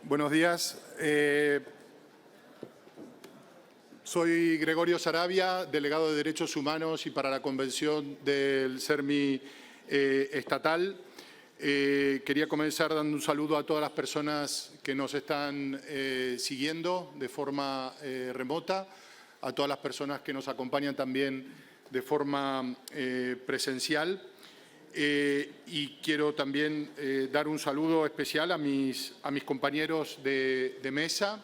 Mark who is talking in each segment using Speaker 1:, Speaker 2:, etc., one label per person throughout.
Speaker 1: Buenos días. Soy Gregorio Sarabia, delegado de Derechos Humanos y para la Convención del CERMI estatal. Quería comenzar dando un saludo a todas las personas que nos están siguiendo de forma remota, a todas las personas que nos acompañan también de forma presencial. Y quiero también dar un saludo especial a mis compañeros de mesa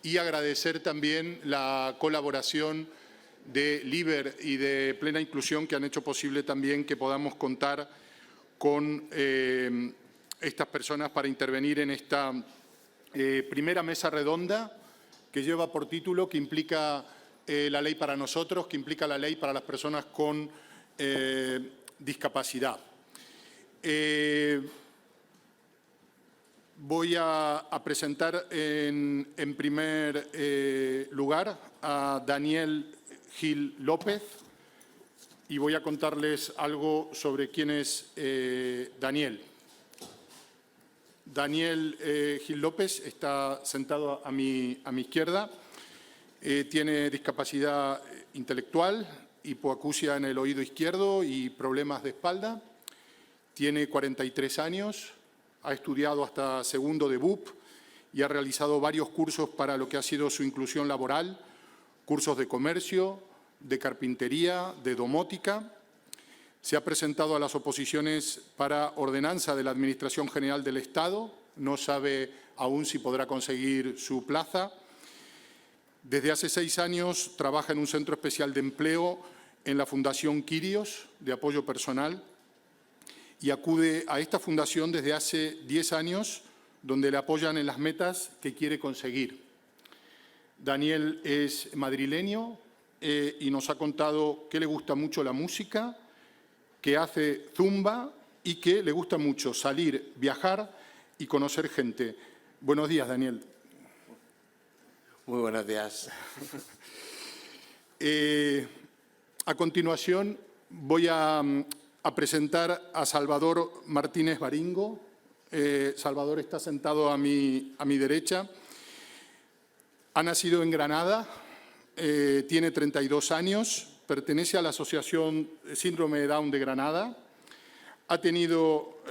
Speaker 1: y agradecer también la colaboración de LIBER y de Plena Inclusión, que han hecho posible también que podamos contar con estas personas para intervenir en esta primera mesa redonda que lleva por título, que implica la ley para nosotros, que implica la ley para las personas con discapacidad. Voy a presentar en primer lugar a Daniel Gil López y voy a contarles algo sobre quién es Daniel. Daniel Gil López está sentado a mi izquierda, tiene discapacidad intelectual, hipoacusia en el oído izquierdo y problemas de espalda. Tiene 43 años, ha estudiado hasta segundo de BUP y ha realizado varios cursos para lo que ha sido su inclusión laboral, cursos de comercio, de carpintería, de domótica. Se ha presentado a las oposiciones para ordenanza de la Administración General del Estado. No sabe aún si podrá conseguir su plaza. Desde hace 6 años trabaja en un centro especial de empleo en la Fundación Quirios, de apoyo personal, y acude a esta fundación desde hace 10 años, donde le apoyan en las metas que quiere conseguir. Daniel es madrileño y nos ha contado que le gusta mucho la música, que hace zumba y que le gusta mucho salir, viajar y conocer gente. Buenos días, Daniel.
Speaker 2: Muy buenos días.
Speaker 1: A continuación voy a presentar a Salvador Martínez Baringo. Salvador está sentado a mi derecha. Ha nacido en Granada, tiene 32 años, pertenece a la Asociación Síndrome de Down de Granada. Ha tenido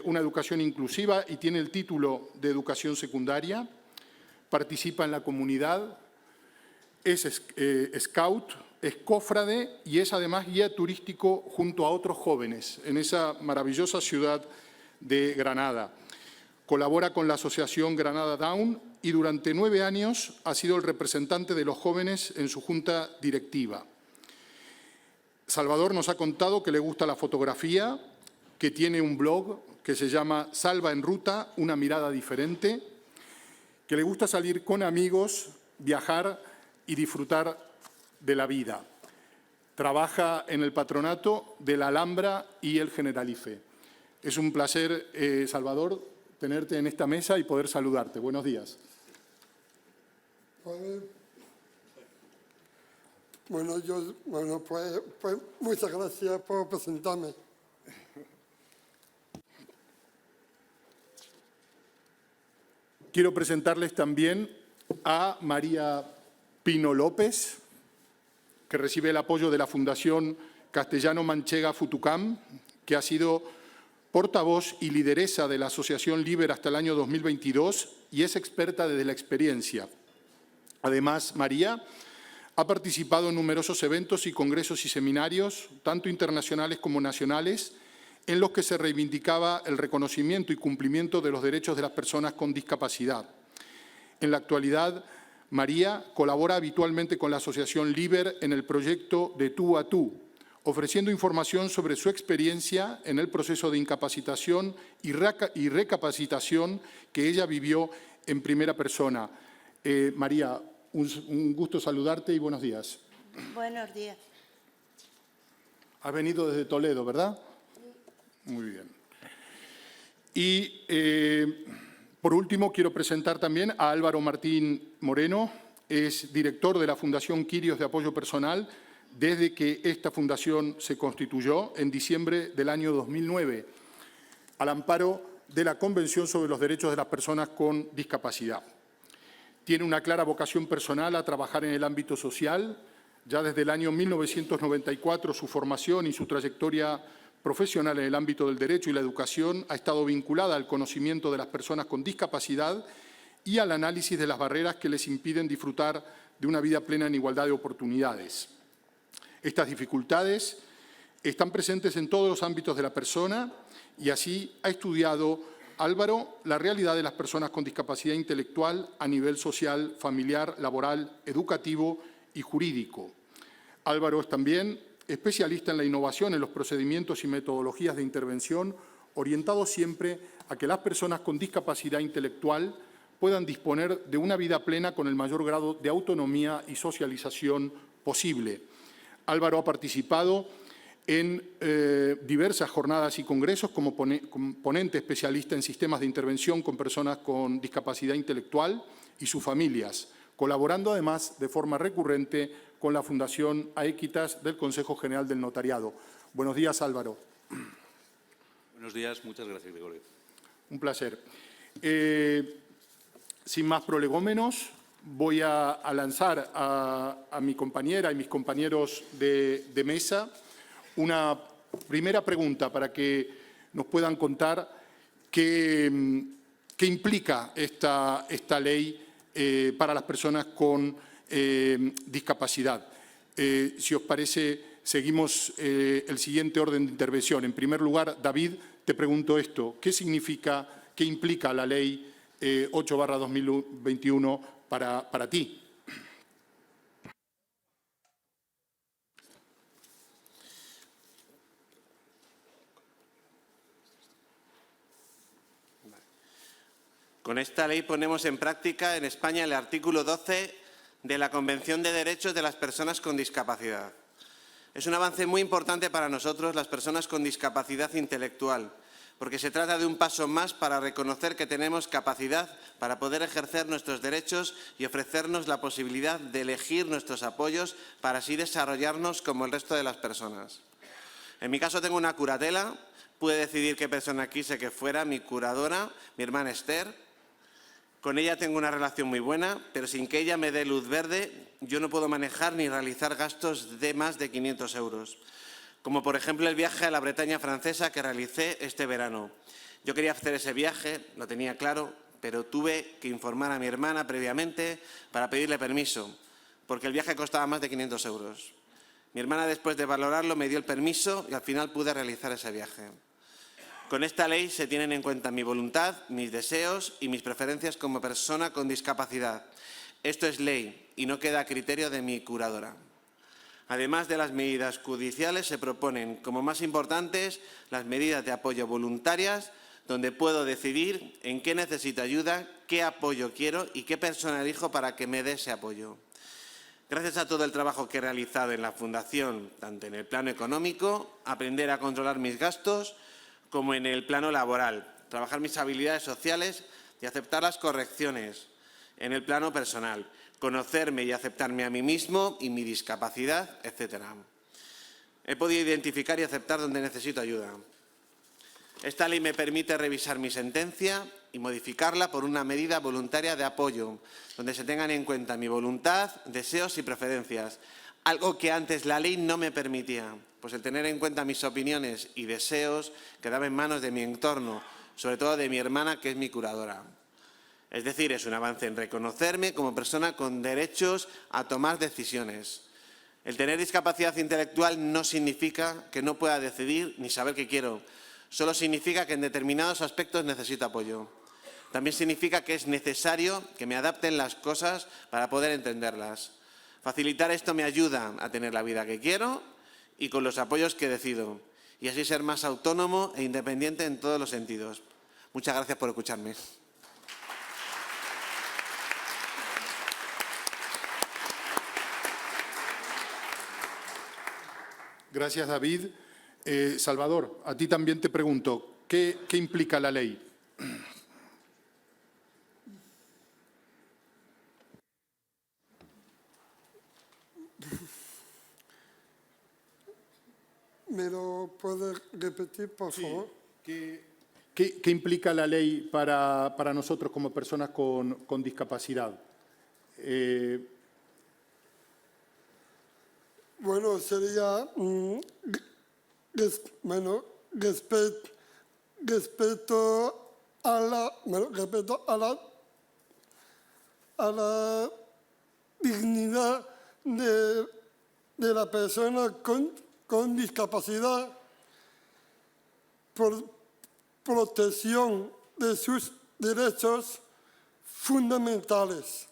Speaker 1: una educación inclusiva y tiene el título de educación secundaria. Participa en la comunidad, es scout, es cofrade y es además guía turístico junto a otros jóvenes en esa maravillosa ciudad de Granada. Colabora con la Asociación Granada Down y durante 9 años ha sido el representante de los jóvenes en su junta directiva. Salvador nos ha contado que le gusta la fotografía, que tiene un blog que se llama Salva en Ruta, una mirada diferente, que le gusta salir con amigos, viajar y disfrutar de la vida. Trabaja en el patronato de la Alhambra y el Generalife. Es un placer, Salvador, tenerte en esta mesa y poder saludarte. Buenos días.
Speaker 3: Pues muchas gracias por presentarme.
Speaker 1: Quiero presentarles también a María Pino López, que recibe el apoyo de la Fundación Castellano Manchega Futucam, que ha sido portavoz y lideresa de la Asociación LIBER hasta el año 2022 y es experta desde la experiencia. Además, María ha participado en numerosos eventos y congresos y seminarios, tanto internacionales como nacionales, en los que se reivindicaba el reconocimiento y cumplimiento de los derechos de las personas con discapacidad. En la actualidad, María colabora habitualmente con la Asociación LIBER en el proyecto De Tú a Tú, ofreciendo información sobre su experiencia en el proceso de incapacitación y recapacitación que ella vivió en primera persona. María, un gusto saludarte y buenos días.
Speaker 4: Buenos días.
Speaker 1: Has venido desde Toledo, ¿verdad? Sí. Muy bien. Y por último, quiero presentar también a Álvaro Martín Moreno, es director de la Fundación Quirios de Apoyo Personal desde que esta fundación se constituyó en diciembre del año 2009, al amparo de la Convención sobre los Derechos de las Personas con Discapacidad. Tiene una clara vocación personal a trabajar en el ámbito social. Ya desde el año 1994 su formación y su trayectoria profesional en el ámbito del derecho y la educación ha estado vinculada al conocimiento de las personas con discapacidad y al análisis de las barreras que les impiden disfrutar de una vida plena en igualdad de oportunidades. Estas dificultades están presentes en todos los ámbitos de la persona y así ha estudiado Álvaro la realidad de las personas con discapacidad intelectual a nivel social, familiar, laboral, educativo y jurídico. Álvaro es también especialista en la innovación en los procedimientos y metodologías de intervención, orientados siempre a que las personas con discapacidad intelectual puedan disponer de una vida plena con el mayor grado de autonomía y socialización posible. Álvaro ha participado en diversas jornadas y congresos como ponente especialista en sistemas de intervención con personas con discapacidad intelectual y sus familias, colaborando además de forma recurrente con la Fundación Aequitas del Consejo General del Notariado. Buenos días, Álvaro.
Speaker 4: Buenos días, muchas gracias, Gregorio.
Speaker 1: Un placer. Sin más prolegómenos, voy a lanzar a mi compañera y mis compañeros de mesa una primera pregunta para que nos puedan contar qué implica esta ley para las personas con discapacidad. Si os parece, seguimos el siguiente orden de intervención. En primer lugar, David, te pregunto esto. ¿Qué significa, qué implica la ley 8/2021 para ti?
Speaker 2: Con esta ley ponemos en práctica en España el artículo 12 de la Convención de Derechos de las Personas con Discapacidad. Es un avance muy importante para nosotros, las personas con discapacidad intelectual, porque se trata de un paso más para reconocer que tenemos capacidad para poder ejercer nuestros derechos y ofrecernos la posibilidad de elegir nuestros apoyos para así desarrollarnos como el resto de las personas. En mi caso tengo una curatela, pude decidir qué persona quise que fuera mi curadora, mi hermana Esther. Con ella tengo una relación muy buena, pero sin que ella me dé luz verde, yo no puedo manejar ni realizar gastos de más de 500 euros. Como por ejemplo el viaje a la Bretaña francesa que realicé este verano. Yo quería hacer ese viaje, lo tenía claro, pero tuve que informar a mi hermana previamente para pedirle permiso, porque el viaje costaba más de 500 euros. Mi hermana, después de valorarlo, me dio el permiso y al final pude realizar ese viaje. Con esta ley se tienen en cuenta mi voluntad, mis deseos y mis preferencias como persona con discapacidad. Esto es ley y no queda a criterio de mi curadora. Además de las medidas judiciales, se proponen como más importantes las medidas de apoyo voluntarias, donde puedo decidir en qué necesito ayuda, qué apoyo quiero y qué persona elijo para que me dé ese apoyo. Gracias a todo el trabajo que he realizado en la Fundación, tanto en el plano económico, aprender a controlar mis gastos, como en el plano laboral, trabajar mis habilidades sociales y aceptar las correcciones en el plano personal, conocerme y aceptarme a mí mismo y mi discapacidad, etc. He podido identificar y aceptar donde necesito ayuda. Esta ley me permite revisar mi sentencia y modificarla por una medida voluntaria de apoyo, donde se tengan en cuenta mi voluntad, deseos y preferencias, algo que antes la ley no me permitía, pues el tener en cuenta mis opiniones y deseos quedaba en manos de mi entorno, sobre todo de mi hermana, que es mi curadora. Es decir, es un avance en reconocerme como persona con derechos a tomar decisiones. El tener discapacidad intelectual no significa que no pueda decidir ni saber qué quiero, solo significa que en determinados aspectos necesito apoyo. También significa que es necesario que me adapten las cosas para poder entenderlas. Facilitar esto me ayuda a tener la vida que quiero y con los apoyos que decido, y así ser más autónomo e independiente en todos los sentidos. Muchas gracias por escucharme.
Speaker 1: Gracias, David. Salvador, a ti también te pregunto, ¿qué implica la ley?
Speaker 3: ¿Me lo puede repetir, por favor?
Speaker 1: ¿Qué implica la ley para nosotros como personas con discapacidad?
Speaker 3: Bueno, sería respeto a la dignidad de la persona con discapacidad, por protección de sus derechos fundamentales,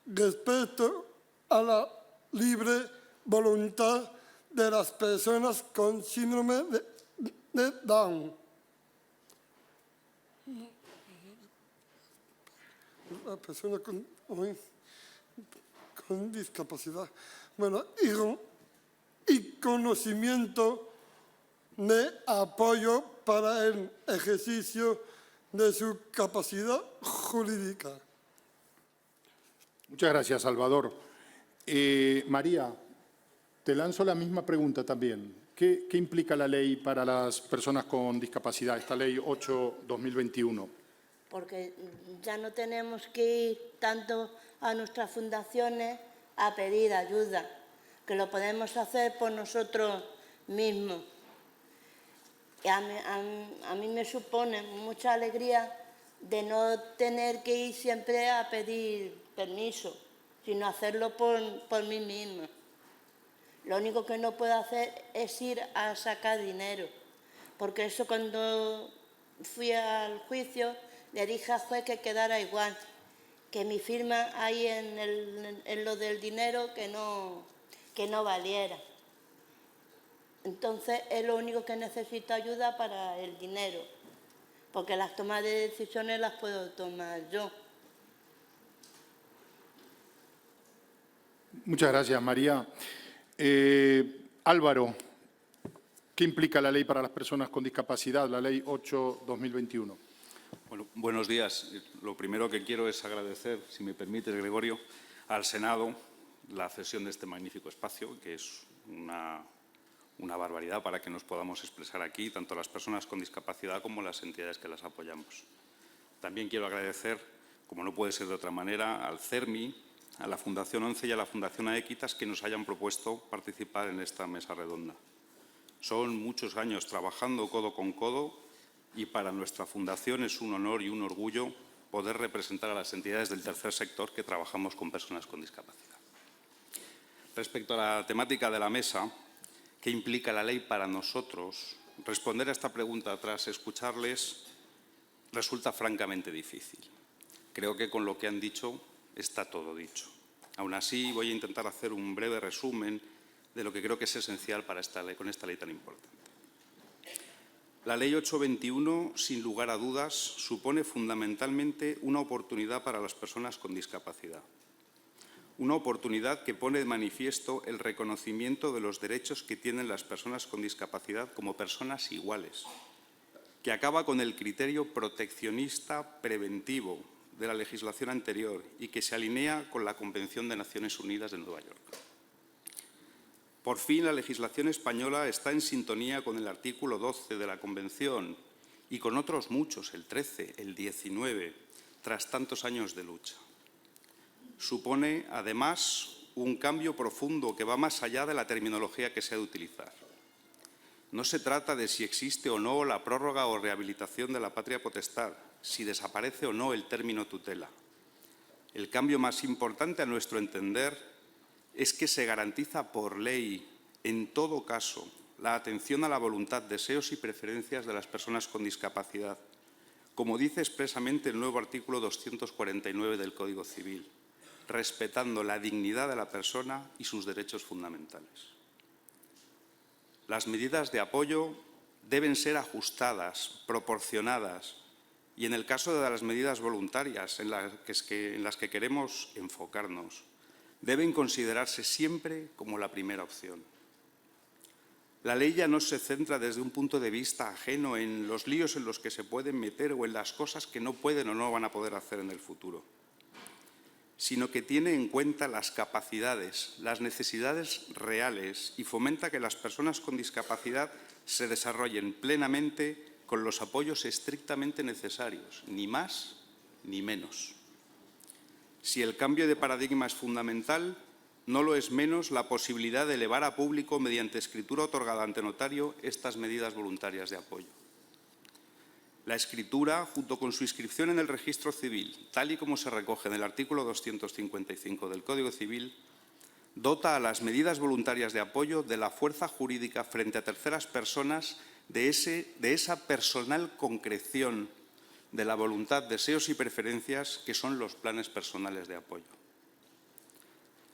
Speaker 3: respeto a la libre voluntad de las personas con síndrome de Down. La persona con discapacidad. Bueno, y conocimiento de apoyo para el ejercicio de su capacidad jurídica.
Speaker 1: Muchas gracias, Salvador. María, te lanzo la misma pregunta también. ¿Qué implica la ley para las personas con discapacidad, esta ley 8/2021?
Speaker 5: Porque ya no tenemos que ir tanto a nuestras fundaciones a pedir ayuda, que lo podemos hacer por nosotros mismos. Y a mí me supone mucha alegría de no tener que ir siempre a pedir permiso, sino hacerlo por mí misma. Lo único que no puedo hacer es ir a sacar dinero, porque eso cuando fui al juicio le dije al juez que quedara igual, que mi firma ahí en lo del dinero que no valiera. Entonces es lo único que necesito ayuda para el dinero, porque las tomas de decisiones las puedo tomar yo.
Speaker 1: Muchas gracias, María. Álvaro, ¿qué implica la ley para las personas con discapacidad, la ley 8/2021?
Speaker 4: Bueno, buenos días. Lo primero que quiero es agradecer, si me permite, Gregorio, al Senado la cesión de este magnífico espacio, que es una barbaridad para que nos podamos expresar aquí, tanto las personas con discapacidad como las entidades que las apoyamos. También quiero agradecer, como no puede ser de otra manera, al CERMI, a la Fundación 11 y a la Fundación Aequitas que nos hayan propuesto participar en esta mesa redonda. Son muchos años trabajando codo con codo y para nuestra fundación es un honor y un orgullo poder representar a las entidades del tercer sector que trabajamos con personas con discapacidad. Respecto a la temática de la mesa, ¿qué implica la ley para nosotros? Responder a esta pregunta tras escucharles resulta francamente difícil. Creo que con lo que han dicho está todo dicho. Aún así, voy a intentar hacer un breve resumen de lo que creo que es esencial para con esta ley tan importante. La Ley 8/21, sin lugar a dudas, supone fundamentalmente una oportunidad para las personas con discapacidad. Una oportunidad que pone de manifiesto el reconocimiento de los derechos que tienen las personas con discapacidad como personas iguales, que acaba con el criterio proteccionista preventivo de la legislación anterior y que se alinea con la Convención de Naciones Unidas de Nueva York. Por fin, la legislación española está en sintonía con el artículo 12 de la Convención y con otros muchos, el 13, el 19, tras tantos años de lucha. Supone, además, un cambio profundo que va más allá de la terminología que se ha de utilizar. No se trata de si existe o no la prórroga o rehabilitación de la patria potestad, si desaparece o no el término tutela. El cambio más importante, a nuestro entender, es que se garantiza por ley, en todo caso, la atención a la voluntad, deseos y preferencias de las personas con discapacidad, como dice expresamente el nuevo artículo 249 del Código Civil, respetando la dignidad de la persona y sus derechos fundamentales. Las medidas de apoyo deben ser ajustadas, proporcionadas y, en el caso de las medidas voluntarias en las que queremos enfocarnos, deben considerarse siempre como la primera opción. La ley ya no se centra desde un punto de vista ajeno en los líos en los que se pueden meter o en las cosas que no pueden o no van a poder hacer en el futuro, sino que tiene en cuenta las capacidades, las necesidades reales y fomenta que las personas con discapacidad se desarrollen plenamente con los apoyos estrictamente necesarios, ni más ni menos. Si el cambio de paradigma es fundamental, no lo es menos la posibilidad de elevar a público, mediante escritura otorgada ante notario, estas medidas voluntarias de apoyo. La escritura, junto con su inscripción en el registro civil, tal y como se recoge en el artículo 255 del Código Civil, dota a las medidas voluntarias de apoyo de la fuerza jurídica frente a terceras personas de esa personal concreción de la voluntad, deseos y preferencias que son los planes personales de apoyo.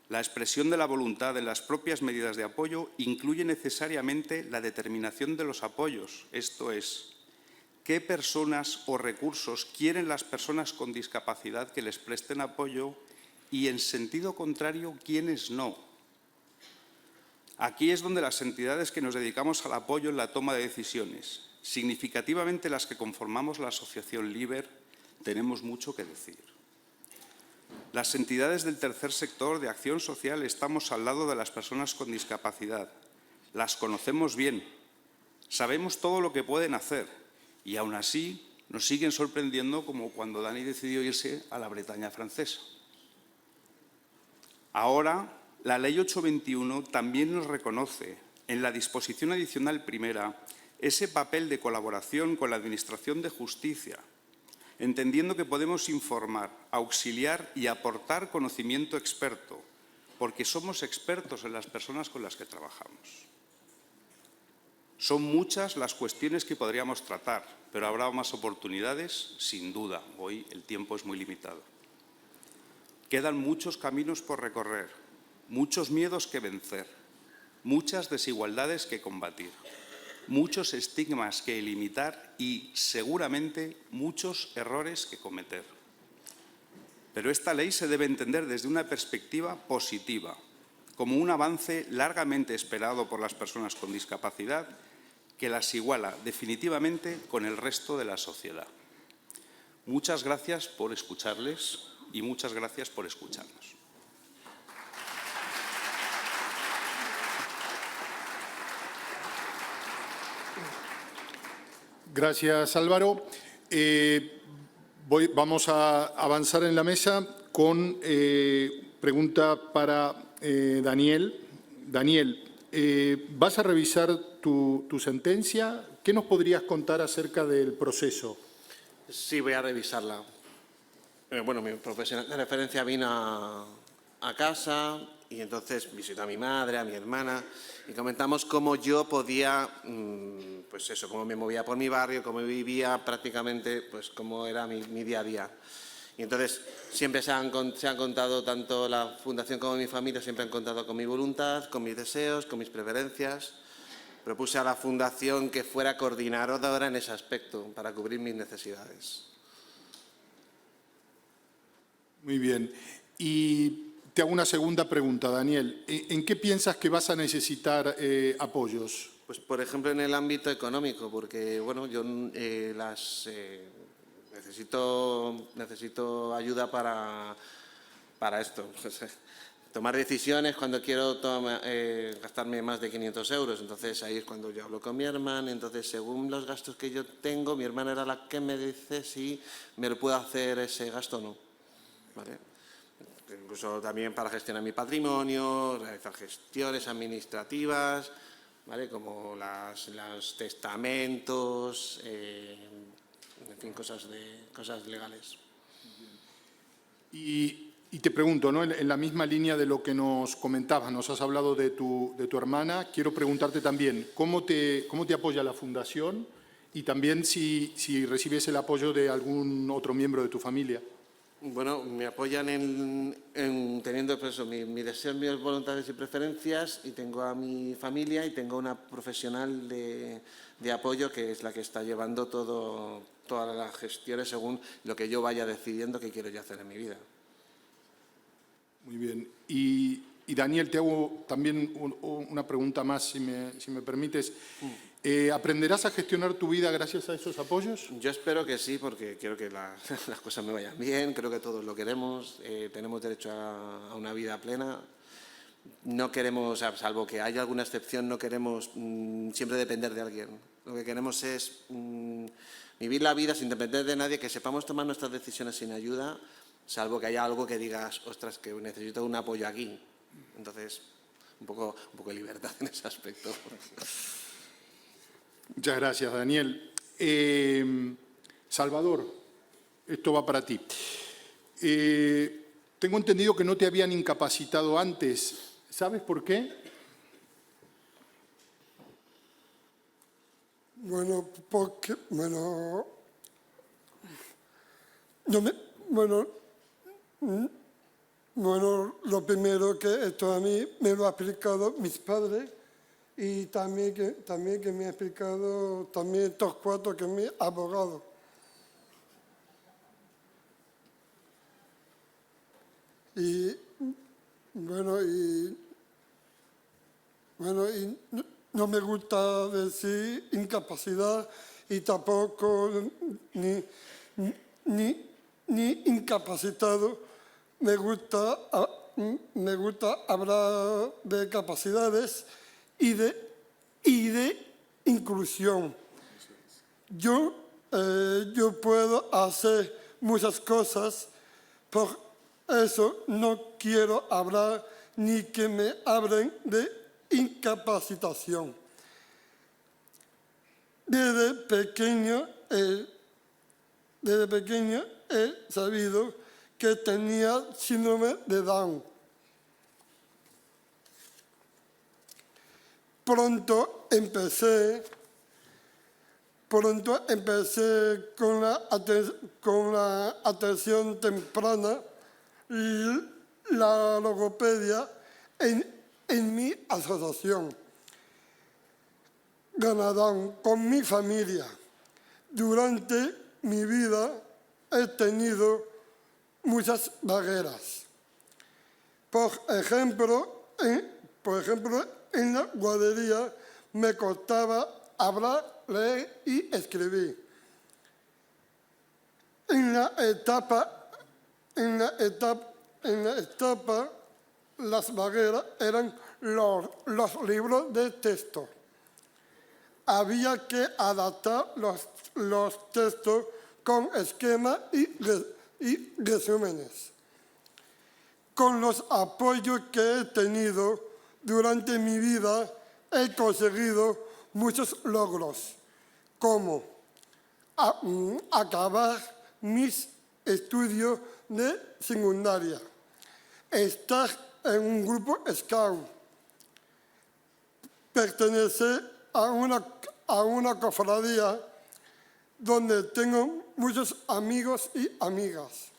Speaker 4: La expresión de la voluntad en las propias medidas de apoyo incluye necesariamente la determinación de los apoyos, esto es, qué personas o recursos quieren las personas con discapacidad que les presten apoyo y, en sentido contrario, quiénes no. Aquí es donde las entidades que nos dedicamos al apoyo en la toma de decisiones, significativamente las que conformamos la asociación LIBER, tenemos mucho que decir. Las entidades del tercer sector de acción social estamos al lado de las personas con discapacidad. Las conocemos bien, sabemos todo lo que pueden hacer y aún así nos siguen sorprendiendo, como cuando Dani decidió irse a la Bretaña francesa. Ahora, la Ley 821 también nos reconoce en la disposición adicional primera ese papel de colaboración con la Administración de Justicia, entendiendo que podemos informar, auxiliar y aportar conocimiento experto, porque somos expertos en las personas con las que trabajamos. Son muchas las cuestiones que podríamos tratar, pero habrá más oportunidades, sin duda. Hoy el tiempo es muy limitado. Quedan muchos caminos por recorrer, muchos miedos que vencer, muchas desigualdades que combatir, muchos estigmas que limitar y, seguramente, muchos errores que cometer. Pero esta ley se debe entender desde una perspectiva positiva, como un avance largamente esperado por las personas con discapacidad que las iguala definitivamente con el resto de la sociedad. Muchas gracias por escucharles y muchas gracias por escucharnos.
Speaker 1: Gracias, Álvaro. Vamos a avanzar en la mesa con pregunta para Daniel. Daniel, ¿vas a revisar tu sentencia? ¿Qué nos podrías contar acerca del proceso?
Speaker 2: Sí, voy a revisarla. Bueno, mi profesional de referencia vino a casa y entonces visitó a mi madre, a mi hermana y comentamos cómo yo podía, pues eso, cómo me movía por mi barrio, cómo vivía prácticamente, pues cómo era mi día a día. Y entonces siempre se han contado, tanto la Fundación como mi familia, siempre han contado con mi voluntad, con mis deseos, con mis preferencias. Propuse a la Fundación que fuera coordinadora en ese aspecto para cubrir mis necesidades.
Speaker 1: Muy bien. Y te hago una segunda pregunta, Daniel. ¿En qué piensas que vas a necesitar apoyos?
Speaker 2: Pues, por ejemplo, en el ámbito económico, porque, bueno, yo necesito ayuda para esto. Tomar decisiones cuando quiero gastarme más de 500 euros. Entonces, ahí es cuando yo hablo con mi hermana. Entonces, según los gastos que yo tengo, mi hermana era la que me dice si me lo puedo hacer ese gasto o no. ¿Vale? Incluso también para gestionar mi patrimonio, realizar gestiones administrativas, ¿vale? Como los testamentos, en fin, cosas legales.
Speaker 1: Y te pregunto, ¿no? En la misma línea de lo que nos comentabas, nos has hablado de tu hermana, quiero preguntarte también, ¿cómo te apoya la Fundación? Y también si recibes el apoyo de algún otro miembro de tu familia.
Speaker 2: Bueno, me apoyan en teniendo pues, mi deseo, mis voluntades y preferencias, y tengo a mi familia y tengo una profesional de apoyo que es la que está llevando todas las gestiones según lo que yo vaya decidiendo que quiero yo hacer en mi vida.
Speaker 1: Muy bien. Y Daniel, te hago también una pregunta más, si me permites. ¿Aprenderás a gestionar tu vida gracias a esos apoyos?
Speaker 2: Yo espero que sí, porque quiero que las cosas me vayan bien, creo que todos lo queremos, tenemos derecho a una vida plena. No queremos, salvo que haya alguna excepción, no queremos siempre depender de alguien. Lo que queremos es vivir la vida sin depender de nadie, que sepamos tomar nuestras decisiones sin ayuda, salvo que haya algo que digas, ostras, que necesito un apoyo aquí. Entonces, un poco de libertad en ese aspecto.
Speaker 1: Muchas gracias, Daniel. Salvador, esto va para ti. Tengo entendido que no te habían incapacitado antes. ¿Sabes por qué?
Speaker 3: Bueno, porque, bueno, lo primero que esto a mí me lo ha explicado mis padres y también que me ha explicado también estos cuatro que me abogado. Y no me gusta decir incapacidad y tampoco ni incapacitado. Me gusta hablar de capacidades y de inclusión. Yo puedo hacer muchas cosas, por eso no quiero hablar ni que me hablen de incapacitación. Desde pequeño he sabido que tenía síndrome de Down. Pronto empecé con la atención temprana y la logopedia en mi asociación Ganadán con mi familia. Durante mi vida he tenido muchas barreras. Por ejemplo, en la guardería me costaba hablar, leer y escribir. En la etapa, las barreras eran los libros de texto. Había que adaptar los textos con esquemas y resúmenes. Con los apoyos que he tenido durante mi vida, he conseguido muchos logros, como acabar mis estudios de secundaria, estar en un grupo Scout, pertenecer a una cofradía donde tengo muchos amigos y amigas,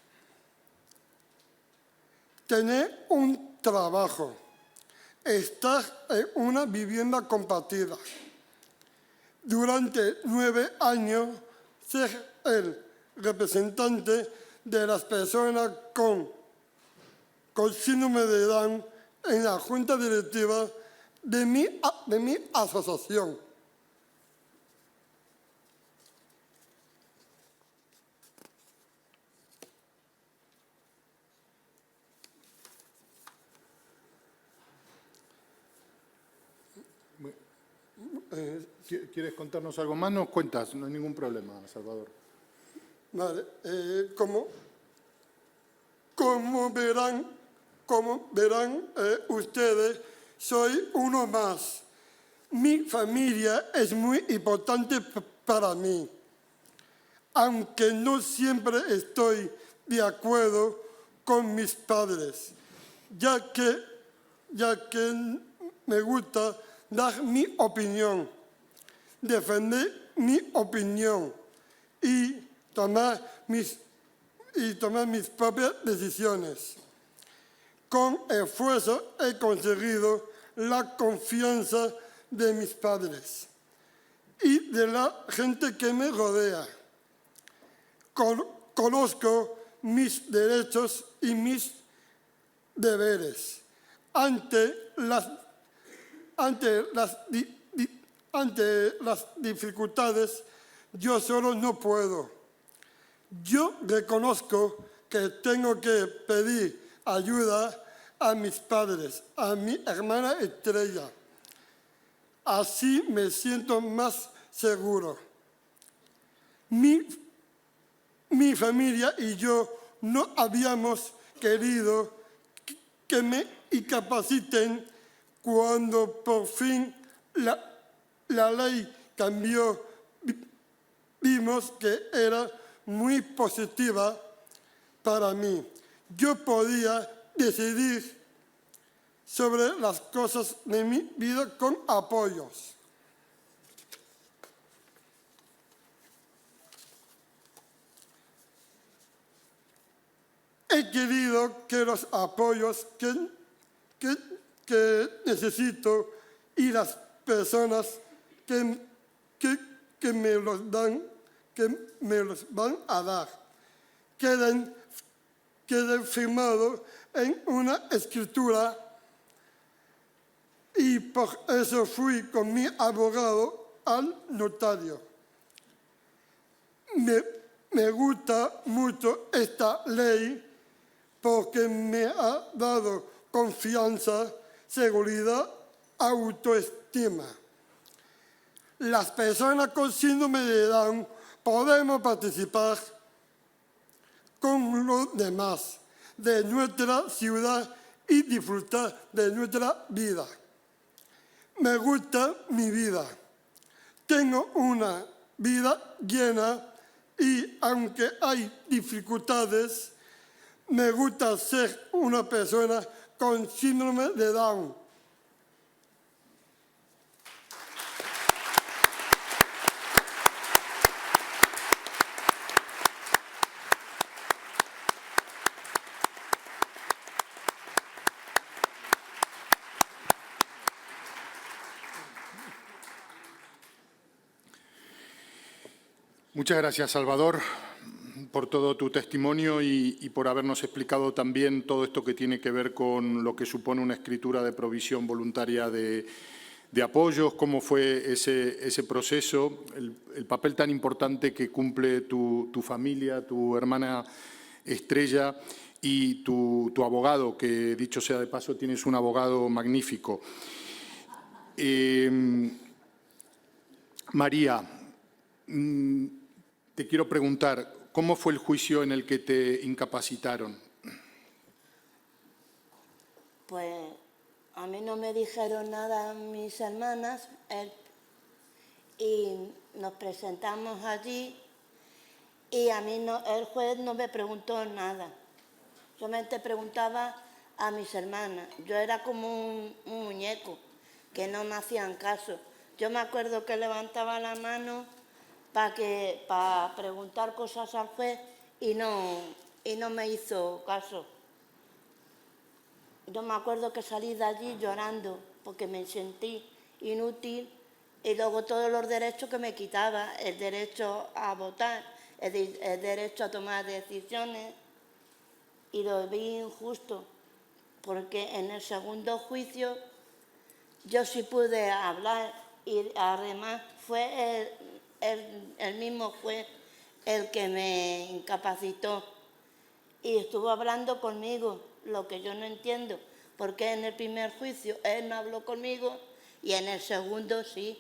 Speaker 3: tener un trabajo, estar en una vivienda compartida. Durante 9 años, ser el representante de las personas con síndrome de Down en la junta directiva de mi asociación.
Speaker 1: ¿Quieres contarnos algo más? Nos cuentas, no hay ningún problema, Salvador.
Speaker 3: Vale, como verán ustedes, soy uno más. Mi familia es muy importante para mí. Aunque no siempre estoy de acuerdo con mis padres, ya que me gusta dar mi opinión, defender mi opinión y tomar mis propias decisiones. Con esfuerzo he conseguido la confianza de mis padres y de la gente que me rodea. Conozco mis derechos y mis deberes. Ante las dificultades, yo solo no puedo. Yo reconozco que tengo que pedir ayuda a mis padres, a mi hermana Estrella. Así me siento más seguro. Mi familia y yo no habíamos querido que me incapaciten. Cuando por fin la ley cambió, vimos que era muy positiva para mí. Yo podía decidir sobre las cosas de mi vida con apoyos. He querido que los apoyos que necesito y las personas que me los van a dar queden firmados en una escritura, y por eso fui con mi abogado al notario. Me gusta mucho esta ley porque me ha dado confianza, seguridad, autoestima. Las personas con síndrome de Down podemos participar con los demás de nuestra ciudad y disfrutar de nuestra vida. Me gusta mi vida. Tengo una vida llena y aunque hay dificultades, me gusta ser una persona con síndrome de Down.
Speaker 1: Muchas gracias, Salvador, por todo tu testimonio y por habernos explicado también todo esto que tiene que ver con lo que supone una escritura de provisión voluntaria de apoyos, cómo fue ese proceso, el papel tan importante que cumple tu familia, tu hermana Estrella y tu abogado, que dicho sea de paso, tienes un abogado magnífico. María, te quiero preguntar, ¿cómo fue el juicio en el que te incapacitaron?
Speaker 5: Pues a mí no me dijeron nada mis hermanas y nos presentamos allí y a mí el juez no me preguntó nada. Solamente preguntaba a mis hermanas. Yo era como un muñeco, que no me hacían caso. Yo me acuerdo que levantaba la mano para preguntar cosas al juez y no me hizo caso. Yo me acuerdo que salí de allí llorando porque me sentí inútil y luego todos los derechos que me quitaba, el derecho a votar, el derecho a tomar decisiones, y lo vi injusto porque en el segundo juicio yo sí pude hablar y además fue el mismo juez el que me incapacitó y estuvo hablando conmigo, lo que yo no entiendo, porque en el primer juicio él no habló conmigo y en el segundo sí.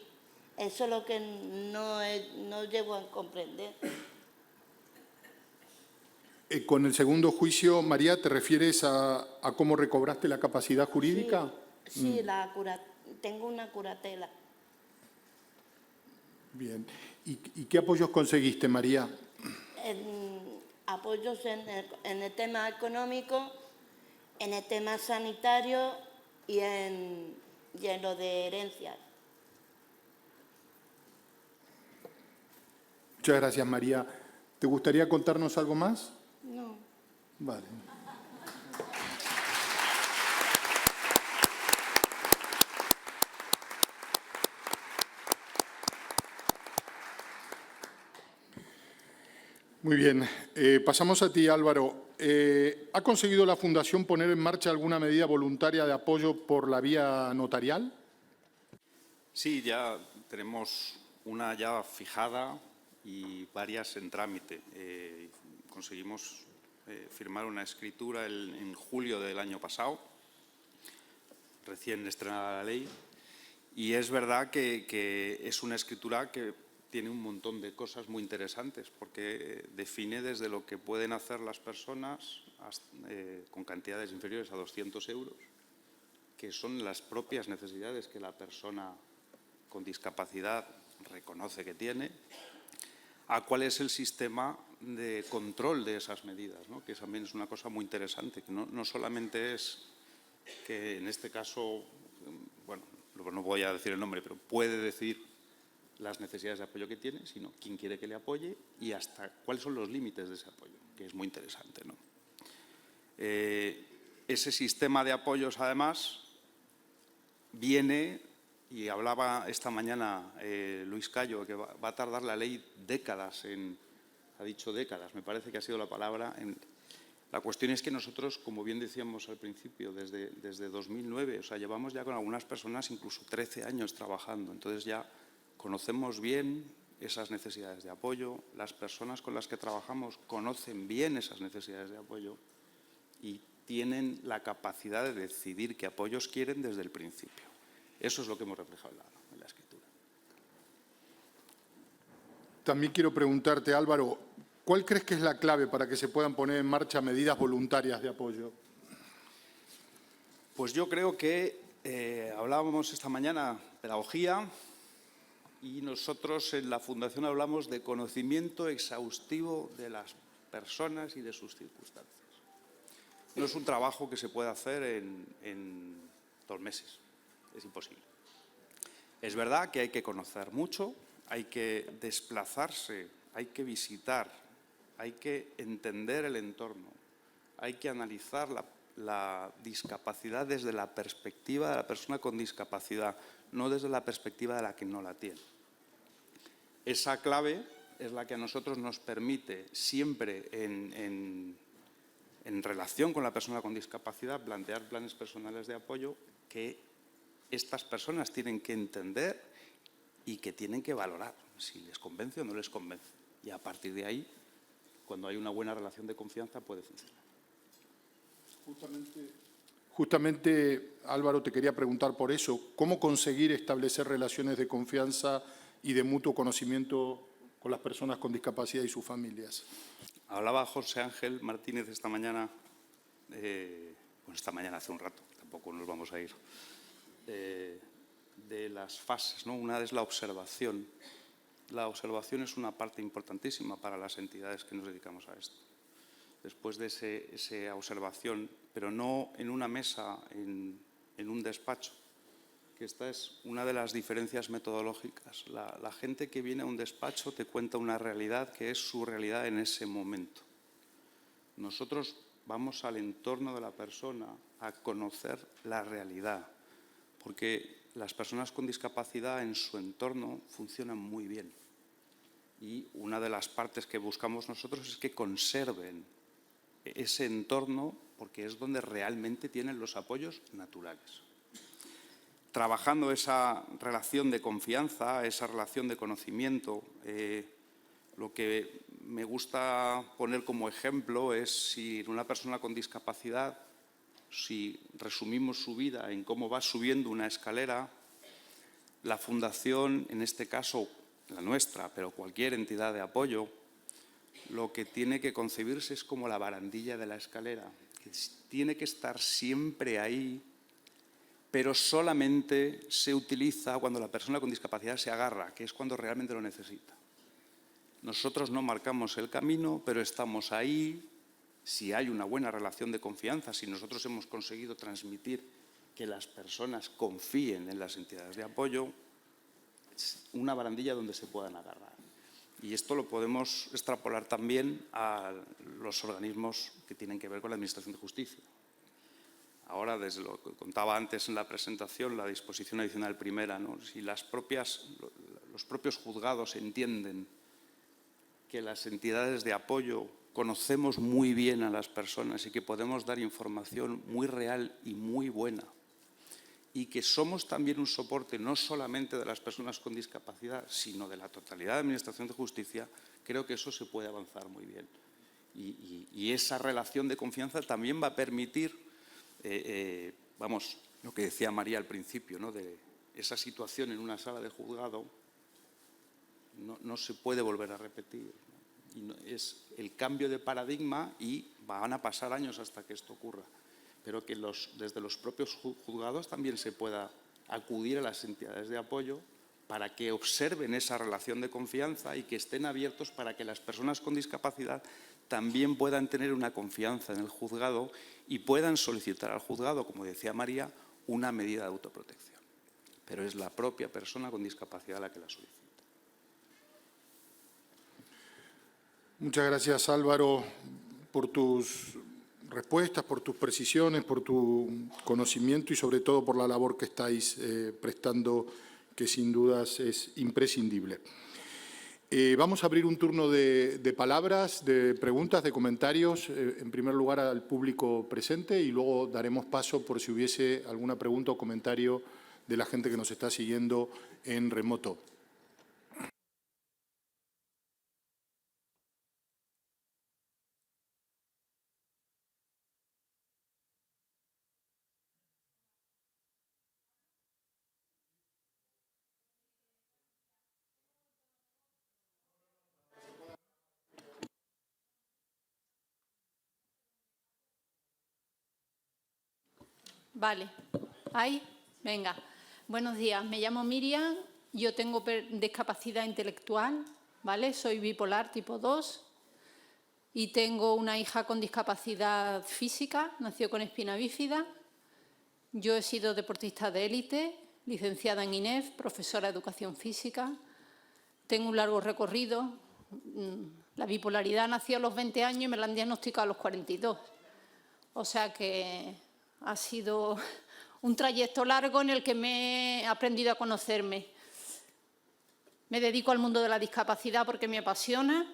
Speaker 5: Eso es lo que no llego a comprender.
Speaker 1: Con el segundo juicio, María, ¿te refieres a cómo recobraste la capacidad jurídica?
Speaker 5: Sí, tengo una curatela.
Speaker 1: Bien. ¿Y qué apoyos conseguiste, María?
Speaker 5: Apoyos en el tema económico, en el tema sanitario y en lo de herencias.
Speaker 1: Muchas gracias, María. ¿Te gustaría contarnos algo más?
Speaker 5: No.
Speaker 1: Vale. Muy bien. Pasamos a ti, Álvaro. ¿Ha conseguido la Fundación poner en marcha alguna medida voluntaria de apoyo por la vía notarial?
Speaker 4: Sí, ya tenemos una ya fijada y varias en trámite. Conseguimos firmar una escritura en julio del año pasado, recién estrenada la ley, y es verdad que es una escritura que tiene un montón de cosas muy interesantes porque define desde lo que pueden hacer las personas con cantidades inferiores a 200 euros, que son las propias necesidades que la persona con discapacidad reconoce que tiene, a cuál es el sistema de control de esas medidas, ¿no? Que también es una cosa muy interesante, que no solamente es que en este caso, bueno, no voy a decir el nombre, pero puede decir las necesidades de apoyo que tiene, sino quién quiere que le apoye y hasta cuáles son los límites de ese apoyo, que es muy interesante, ¿no? Ese sistema de apoyos, además, viene, y hablaba esta mañana Luis Callo, que va a tardar la ley décadas ha dicho décadas, me parece que ha sido la palabra. La cuestión es que nosotros, como bien decíamos al principio, desde 2009, o sea, llevamos ya con algunas personas incluso 13 años trabajando, entonces ya conocemos bien esas necesidades de apoyo, las personas con las que trabajamos conocen bien esas necesidades de apoyo y tienen la capacidad de decidir qué apoyos quieren desde el principio. Eso es lo que hemos reflejado en la escritura.
Speaker 1: También quiero preguntarte, Álvaro, ¿cuál crees que es la clave para que se puedan poner en marcha medidas voluntarias de apoyo?
Speaker 4: Pues yo creo que hablábamos esta mañana de pedagogía y nosotros en la Fundación hablamos de conocimiento exhaustivo de las personas y de sus circunstancias. No es un trabajo que se pueda hacer en 2 meses, es imposible. Es verdad que hay que conocer mucho, hay que desplazarse, hay que visitar, hay que entender el entorno, hay que analizar la discapacidad desde la perspectiva de la persona con discapacidad, no desde la perspectiva de la que no la tiene. Esa clave es la que a nosotros nos permite siempre en relación con la persona con discapacidad plantear planes personales de apoyo que estas personas tienen que entender y que tienen que valorar si les convence o no les convence. Y a partir de ahí, cuando hay una buena relación de confianza, puede funcionar.
Speaker 1: Justamente, Álvaro, te quería preguntar por eso. ¿Cómo conseguir establecer relaciones de confianza y de mutuo conocimiento con las personas con discapacidad y sus familias?
Speaker 4: Hablaba José Ángel Martínez esta mañana, hace un rato, tampoco nos vamos a ir, de las fases, ¿no? Una es la observación. La observación es una parte importantísima para las entidades que nos dedicamos a esto. Después de esa observación, pero no en una mesa, en un despacho, que esta es una de las diferencias metodológicas. La gente que viene a un despacho te cuenta una realidad que es su realidad en ese momento. Nosotros vamos al entorno de la persona a conocer la realidad, porque las personas con discapacidad en su entorno funcionan muy bien. Y una de las partes que buscamos nosotros es que conserven ese entorno porque es donde realmente tienen los apoyos naturales. Trabajando esa relación de confianza, esa relación de conocimiento, lo que me gusta poner como ejemplo es si una persona con discapacidad, si resumimos su vida en cómo va subiendo una escalera, la Fundación, en este caso la nuestra, pero cualquier entidad de apoyo, lo que tiene que concebirse es como la barandilla de la escalera, que tiene que estar siempre ahí, pero solamente se utiliza cuando la persona con discapacidad se agarra, que es cuando realmente lo necesita. Nosotros no marcamos el camino, pero estamos ahí. Si hay una buena relación de confianza, si nosotros hemos conseguido transmitir que las personas confíen en las entidades de apoyo, una barandilla donde se puedan agarrar. Y esto lo podemos extrapolar también a los organismos que tienen que ver con la Administración de Justicia. Ahora, desde lo que contaba antes en la presentación, la disposición adicional primera, ¿no? Si los propios juzgados entienden que las entidades de apoyo conocemos muy bien a las personas y que podemos dar información muy real y muy buena, y que somos también un soporte no solamente de las personas con discapacidad, sino de la totalidad de la Administración de Justicia, creo que eso se puede avanzar muy bien. Y esa relación de confianza también va a permitir, lo que decía María al principio, ¿no? De esa situación en una sala de juzgado, no se puede volver a repetir, ¿no? Y es el cambio de paradigma y van a pasar años hasta que esto ocurra. Pero que desde los propios juzgados también se pueda acudir a las entidades de apoyo para que observen esa relación de confianza y que estén abiertos para que las personas con discapacidad también puedan tener una confianza en el juzgado y puedan solicitar al juzgado, como decía María, una medida de autoprotección. Pero es la propia persona con discapacidad la que la solicita.
Speaker 1: Muchas gracias, Álvaro, por tus respuestas, por tus precisiones, por tu conocimiento y sobre todo por la labor que estáis prestando, que sin dudas es imprescindible. Vamos a abrir un turno de palabras, de preguntas, de comentarios, en primer lugar al público presente y luego daremos paso por si hubiese alguna pregunta o comentario de la gente que nos está siguiendo en remoto.
Speaker 6: Vale, ahí, venga. Buenos días, me llamo Miriam, yo tengo discapacidad intelectual, ¿vale? Soy bipolar tipo 2 y tengo una hija con discapacidad física, nació con espina bífida. Yo he sido deportista de élite, licenciada en INEF, profesora de educación física. Tengo un largo recorrido. La bipolaridad nació a los 20 años y me la han diagnosticado a los 42. O sea que ha sido un trayecto largo en el que me he aprendido a conocerme. Me dedico al mundo de la discapacidad porque me apasiona.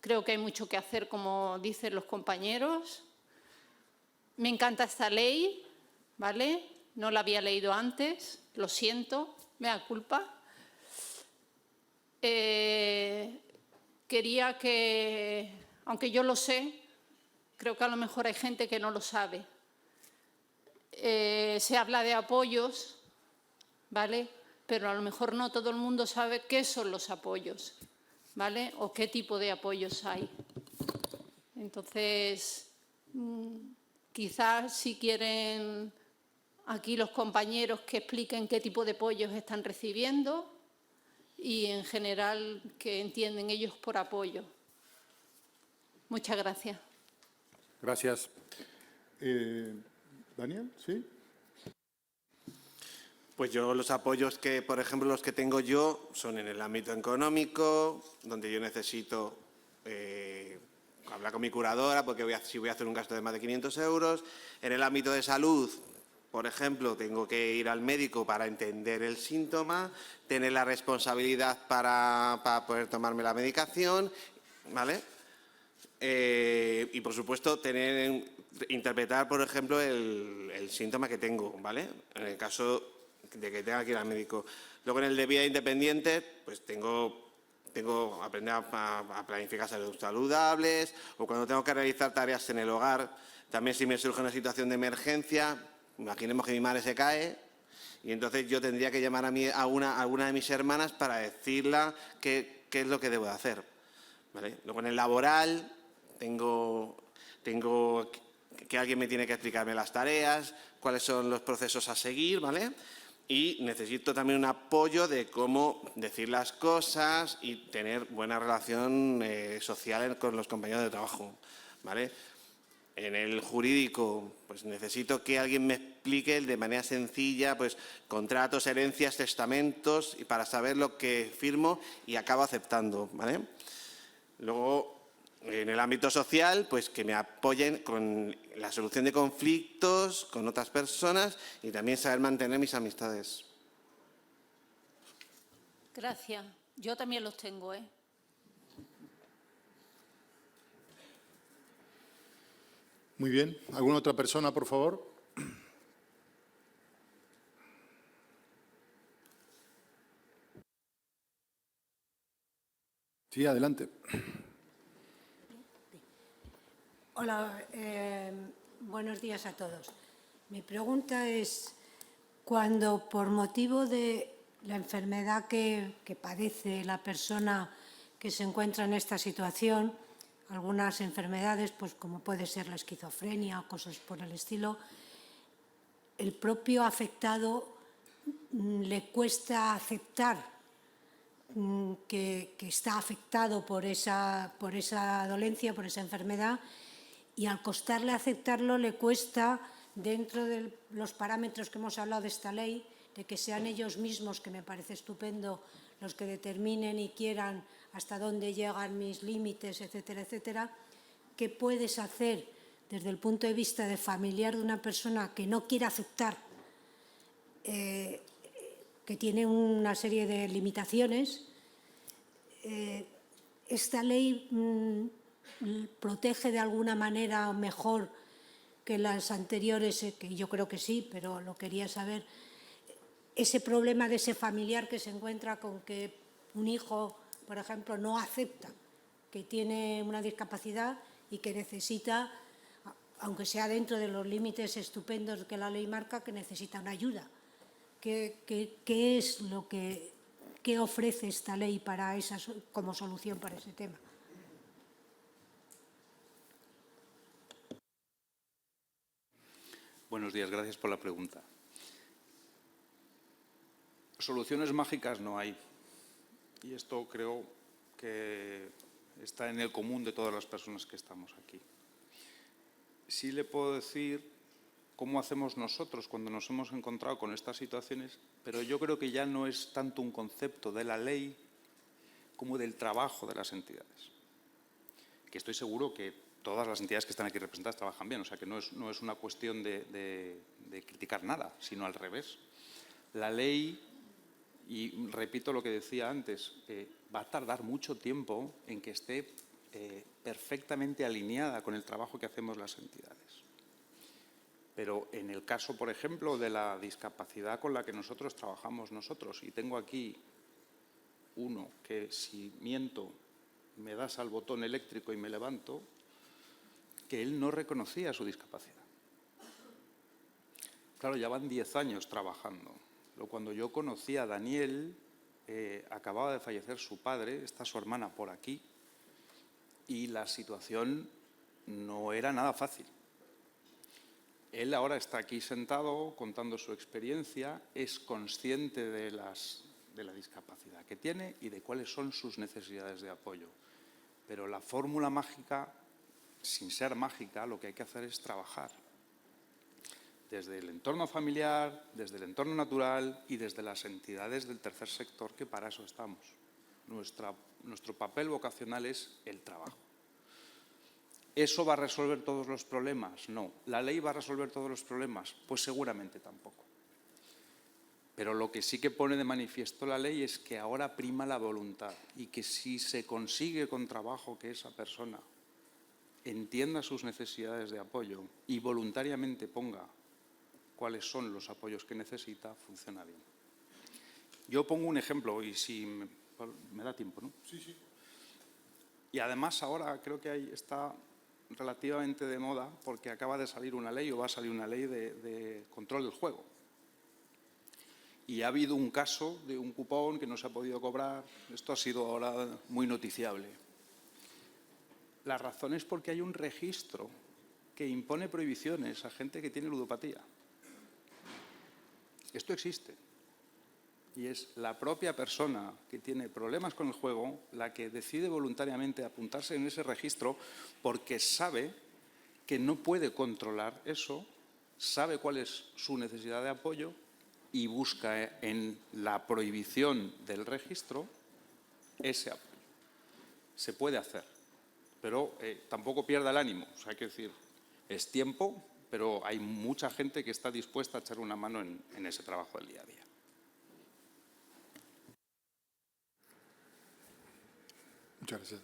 Speaker 6: Creo que hay mucho que hacer, como dicen los compañeros. Me encanta esta ley, ¿vale? No la había leído antes, lo siento, me da culpa. Quería que, aunque yo lo sé, creo que a lo mejor hay gente que no lo sabe. Se habla de apoyos, ¿vale? Pero a lo mejor no todo el mundo sabe qué son los apoyos, ¿vale? O qué tipo de apoyos hay. Entonces, quizás si quieren aquí los compañeros que expliquen qué tipo de apoyos están recibiendo y en general qué entienden ellos por apoyo. Muchas gracias.
Speaker 1: Gracias. Daniel, ¿sí?
Speaker 2: Pues yo los apoyos que, por ejemplo, los que tengo yo son en el ámbito económico, donde yo necesito hablar con mi curadora porque si voy a hacer un gasto de más de 500 euros. En el ámbito de salud, por ejemplo, tengo que ir al médico para entender el síntoma, tener la responsabilidad para poder tomarme la medicación, ¿vale? Y, por supuesto, interpretar, por ejemplo, el síntoma que tengo, ¿vale? En el caso de que tenga que ir al médico. Luego, en el de vida independiente, pues tengo aprender a planificar salud saludables, o cuando tengo que realizar tareas en el hogar, también si me surge una situación de emergencia, imaginemos que mi madre se cae, y entonces yo tendría que llamar a alguna de mis hermanas para decirle qué es lo que debo de hacer, ¿vale? Luego, en el laboral, tengo que alguien me tiene que explicarme las tareas, cuáles son los procesos a seguir, ¿vale? Y necesito también un apoyo de cómo decir las cosas y tener buena relación social con los compañeros de trabajo, ¿vale? En el jurídico, pues necesito que alguien me explique de manera sencilla, pues contratos, herencias, testamentos, y para saber lo que firmo y acabo aceptando, ¿vale? Luego, en el ámbito social, pues que me apoyen con la solución de conflictos con otras personas y también saber mantener mis amistades.
Speaker 6: Gracias. Yo también los tengo, ¿eh?
Speaker 1: Muy bien. ¿Alguna otra persona, por favor? Sí, adelante.
Speaker 7: Hola, buenos días a todos. Mi pregunta es, cuando por motivo de la enfermedad que padece la persona que se encuentra en esta situación, algunas enfermedades, pues como puede ser la esquizofrenia o cosas por el estilo, el propio afectado le cuesta aceptar que está afectado por esa dolencia, por esa enfermedad, y al costarle aceptarlo le cuesta, dentro de los parámetros que hemos hablado de esta ley, de que sean ellos mismos, que me parece estupendo, los que determinen y quieran hasta dónde llegan mis límites, etcétera, etcétera. ¿Qué puedes hacer desde el punto de vista de familiar de una persona que no quiere aceptar que tiene una serie de limitaciones? ¿Esta ley protege de alguna manera mejor que las anteriores? Que yo creo que sí, pero lo quería saber. Ese problema de ese familiar que se encuentra con que un hijo, por ejemplo, no acepta que tiene una discapacidad y que necesita, aunque sea dentro de los límites estupendos que la ley marca, que necesita una ayuda. ¿Qué es lo que ofrece esta ley para como solución para ese tema?
Speaker 4: Buenos días, gracias por la pregunta. Soluciones mágicas no hay, y esto creo que está en el común de todas las personas que estamos aquí. Sí le puedo decir cómo hacemos nosotros cuando nos hemos encontrado con estas situaciones, pero yo creo que ya no es tanto un concepto de la ley como del trabajo de las entidades. Que estoy seguro que todas las entidades que están aquí representadas trabajan bien, o sea que no es una cuestión de criticar nada, sino al revés. La ley, y repito lo que decía antes, va a tardar mucho tiempo en que esté perfectamente alineada con el trabajo que hacemos las entidades. Pero en el caso, por ejemplo, de la discapacidad con la que nosotros trabajamos y tengo aquí uno que, si miento, me das al botón eléctrico y me levanto, que él no reconocía su discapacidad. Claro, ya van 10 años trabajando. Cuando yo conocí a Daniel, acababa de fallecer su padre, está su hermana por aquí, y la situación no era nada fácil. Él ahora está aquí sentado contando su experiencia, es consciente de la discapacidad que tiene y de cuáles son sus necesidades de apoyo. Pero la fórmula mágica, sin ser mágica, lo que hay que hacer es trabajar desde el entorno familiar, desde el entorno natural y desde las entidades del tercer sector, que para eso estamos. Nuestro papel vocacional es el trabajo. ¿Eso va a resolver todos los problemas? No. ¿La ley va a resolver todos los problemas? Pues seguramente tampoco. Pero lo que sí que pone de manifiesto la ley es que ahora prima la voluntad y que si se consigue con trabajo que esa persona entienda sus necesidades de apoyo y voluntariamente ponga cuáles son los apoyos que necesita, funciona bien. Yo pongo un ejemplo y si me da tiempo, ¿no?
Speaker 1: Sí, sí.
Speaker 4: Y además ahora creo que está relativamente de moda porque acaba de salir una ley o va a salir una ley de control del juego. Y ha habido un caso de un cupón que no se ha podido cobrar. Esto ha sido ahora muy noticiable. La razón es porque hay un registro que impone prohibiciones a gente que tiene ludopatía. Esto existe. Y es la propia persona que tiene problemas con el juego la que decide voluntariamente apuntarse en ese registro porque sabe que no puede controlar eso, sabe cuál es su necesidad de apoyo y busca en la prohibición del registro ese apoyo. Se puede hacer, pero tampoco pierda el ánimo. O sea, hay que decir, es tiempo, pero hay mucha gente que está dispuesta a echar una mano en ese trabajo del día a día.
Speaker 1: Muchas gracias.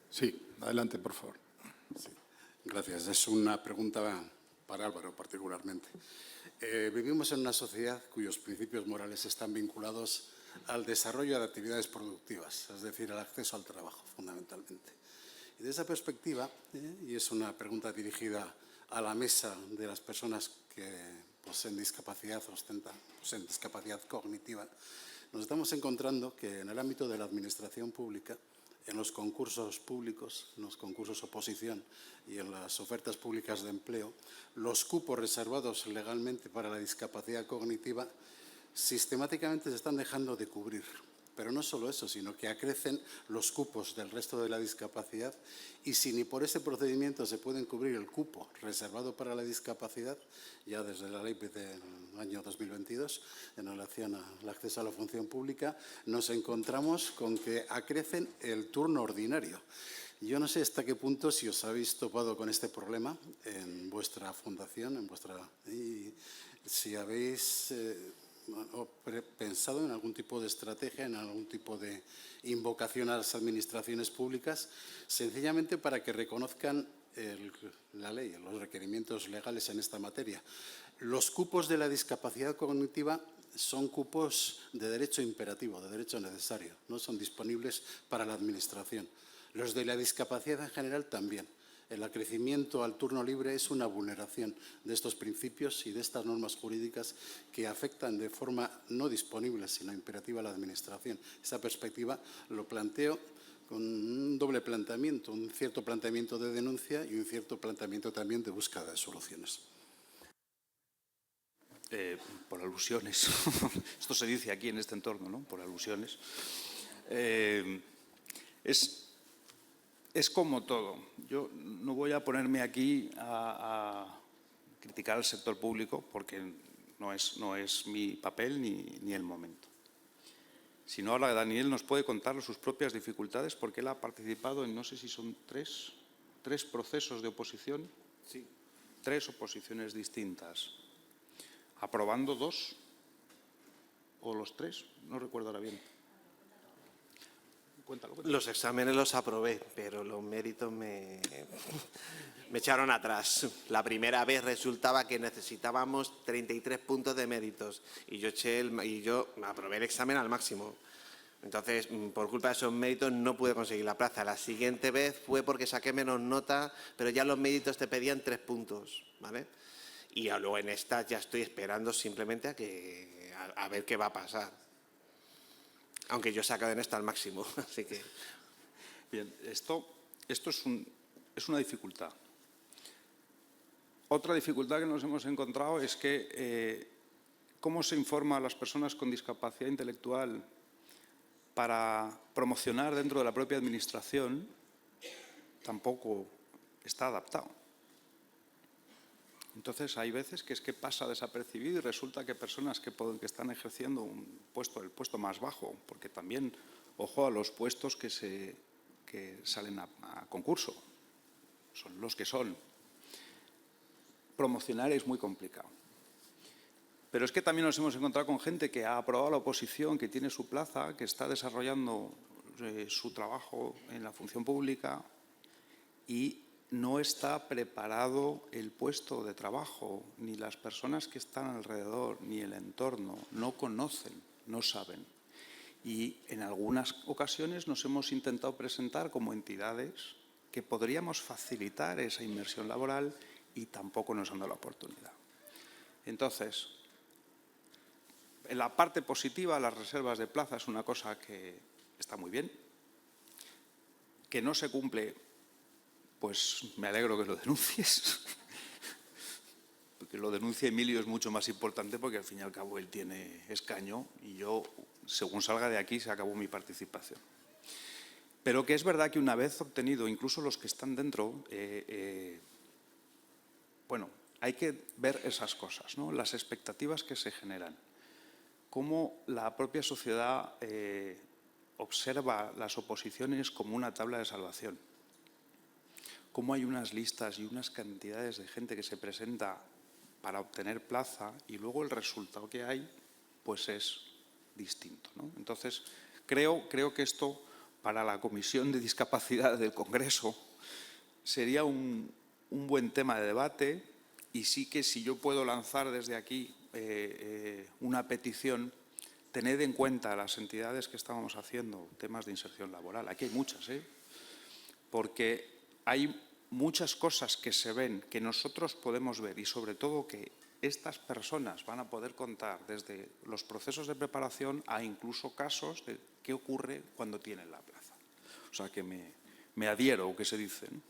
Speaker 1: Sí, adelante, por favor.
Speaker 8: Sí, gracias. Es una pregunta para Álvaro particularmente. Vivimos en una sociedad cuyos principios morales están vinculados al desarrollo de actividades productivas, es decir, al acceso al trabajo, fundamentalmente. Y de esa perspectiva, y es una pregunta dirigida a la mesa de las personas que poseen discapacidad, poseen discapacidad cognitiva, Nos estamos encontrando que en el ámbito de la administración pública, en los concursos públicos, en los concursos oposición y en las ofertas públicas de empleo, los cupos reservados legalmente para la discapacidad cognitiva sistemáticamente se están dejando de cubrir. Pero no solo eso, sino que acrecen los cupos del resto de la discapacidad y si ni por ese procedimiento se pueden cubrir el cupo reservado para la discapacidad, ya desde la ley del año 2022, en relación al acceso a la función pública, nos encontramos con que acrecen el turno ordinario. Yo no sé hasta qué punto si os habéis topado con este problema en vuestra fundación, y si habéis pensado en algún tipo de estrategia, en algún tipo de invocación a las administraciones públicas, sencillamente para que reconozcan la ley, los requerimientos legales en esta materia. Los cupos de la discapacidad cognitiva son cupos de derecho imperativo, de derecho necesario, no son disponibles para la administración. Los de la discapacidad en general también. El acrecimiento al turno libre es una vulneración de estos principios y de estas normas jurídicas que afectan de forma no disponible, sino imperativa a la Administración. Esa perspectiva lo planteo con un doble planteamiento, un cierto planteamiento de denuncia y un cierto planteamiento también de búsqueda de soluciones.
Speaker 4: Por alusiones. Esto se dice aquí en este entorno, ¿no? Por alusiones. Es como todo. Yo no voy a ponerme aquí a criticar al sector público porque no es mi papel ni el momento. Si no, ahora Daniel nos puede contar sus propias dificultades porque él ha participado en, no sé si son tres procesos de oposición.
Speaker 2: Sí.
Speaker 4: 3 oposiciones distintas. ¿Aprobando 2 o los 3? No recuerdo ahora bien. Cuéntalo.
Speaker 2: Los exámenes los aprobé, pero los méritos me echaron atrás. La primera vez resultaba que necesitábamos 33 puntos de méritos y yo aprobé el examen al máximo. Entonces, por culpa de esos méritos no pude conseguir la plaza. La siguiente vez fue porque saqué menos nota, pero ya los méritos te pedían 3 puntos, ¿vale? Y luego en esta ya estoy esperando simplemente a ver qué va a pasar. Aunque yo he sacado en esta al máximo, así que...
Speaker 4: Bien, esto es una dificultad. Otra dificultad que nos hemos encontrado es que cómo se informa a las personas con discapacidad intelectual para promocionar dentro de la propia Administración tampoco está adaptado. Entonces, hay veces que es que pasa desapercibido y resulta que personas que están ejerciendo el puesto más bajo, porque también, ojo a los puestos que salen a concurso, son los que son. Promocionar es muy complicado. Pero es que también nos hemos encontrado con gente que ha aprobado la oposición, que tiene su plaza, que está desarrollando su trabajo en la función pública y no está preparado el puesto de trabajo, ni las personas que están alrededor, ni el entorno, no conocen, no saben. Y en algunas ocasiones nos hemos intentado presentar como entidades que podríamos facilitar esa inmersión laboral y tampoco nos han dado la oportunidad. Entonces, en la parte positiva, las reservas de plaza es una cosa que está muy bien, que no se cumple. Pues me alegro que lo denuncies. Porque lo denuncie Emilio es mucho más importante porque al fin y al cabo él tiene escaño y yo, según salga de aquí, se acabó mi participación. Pero que es verdad que una vez obtenido, incluso los que están dentro, bueno, hay que ver esas cosas, ¿no? Las expectativas que se generan. Cómo la propia sociedad observa las oposiciones como una tabla de salvación. Cómo hay unas listas y unas cantidades de gente que se presenta para obtener plaza y luego el resultado que hay pues es distinto, ¿no? Entonces, creo que esto para la Comisión de Discapacidad del Congreso sería un buen tema de debate y sí que si yo puedo lanzar desde aquí una petición, tened en cuenta las entidades que estábamos haciendo temas de inserción laboral. Aquí hay muchas, porque hay muchas cosas que se ven, que nosotros podemos ver y sobre todo que estas personas van a poder contar desde los procesos de preparación a incluso casos de qué ocurre cuando tienen la plaza. O sea que me adhiero, que se dice, ¿no?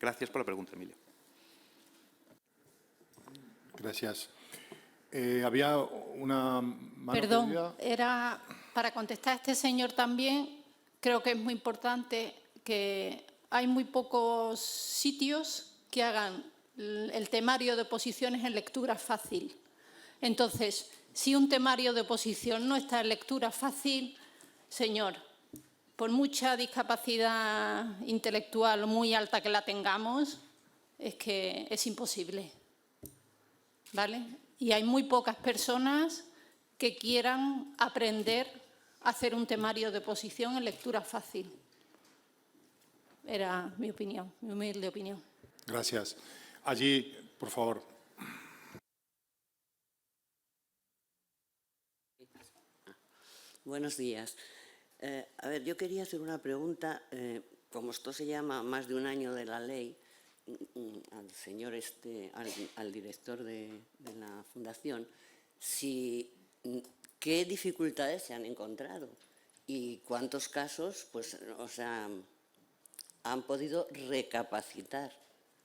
Speaker 4: Gracias por la pregunta, Emilio.
Speaker 1: Gracias. Había una mano
Speaker 6: Perdón,
Speaker 1: pedida.
Speaker 6: era para contestar a este señor también. Creo que es muy importante que hay muy pocos sitios que hagan el temario de oposiciones en lectura fácil. Entonces, si un temario de oposición no está en lectura fácil, señor, por mucha discapacidad intelectual muy alta que la tengamos, es que es imposible, ¿vale? Y hay muy pocas personas que quieran aprender a hacer un temario de oposición en lectura fácil. Era mi opinión, mi humilde opinión.
Speaker 1: Gracias. Allí, por favor.
Speaker 9: Buenos días. A ver, yo quería hacer una pregunta. Como esto se llama más de un año de la ley, al señor al director de la Fundación, ¿qué dificultades se han encontrado? ¿Y cuántos casos, pues, o sea, han podido recapacitar?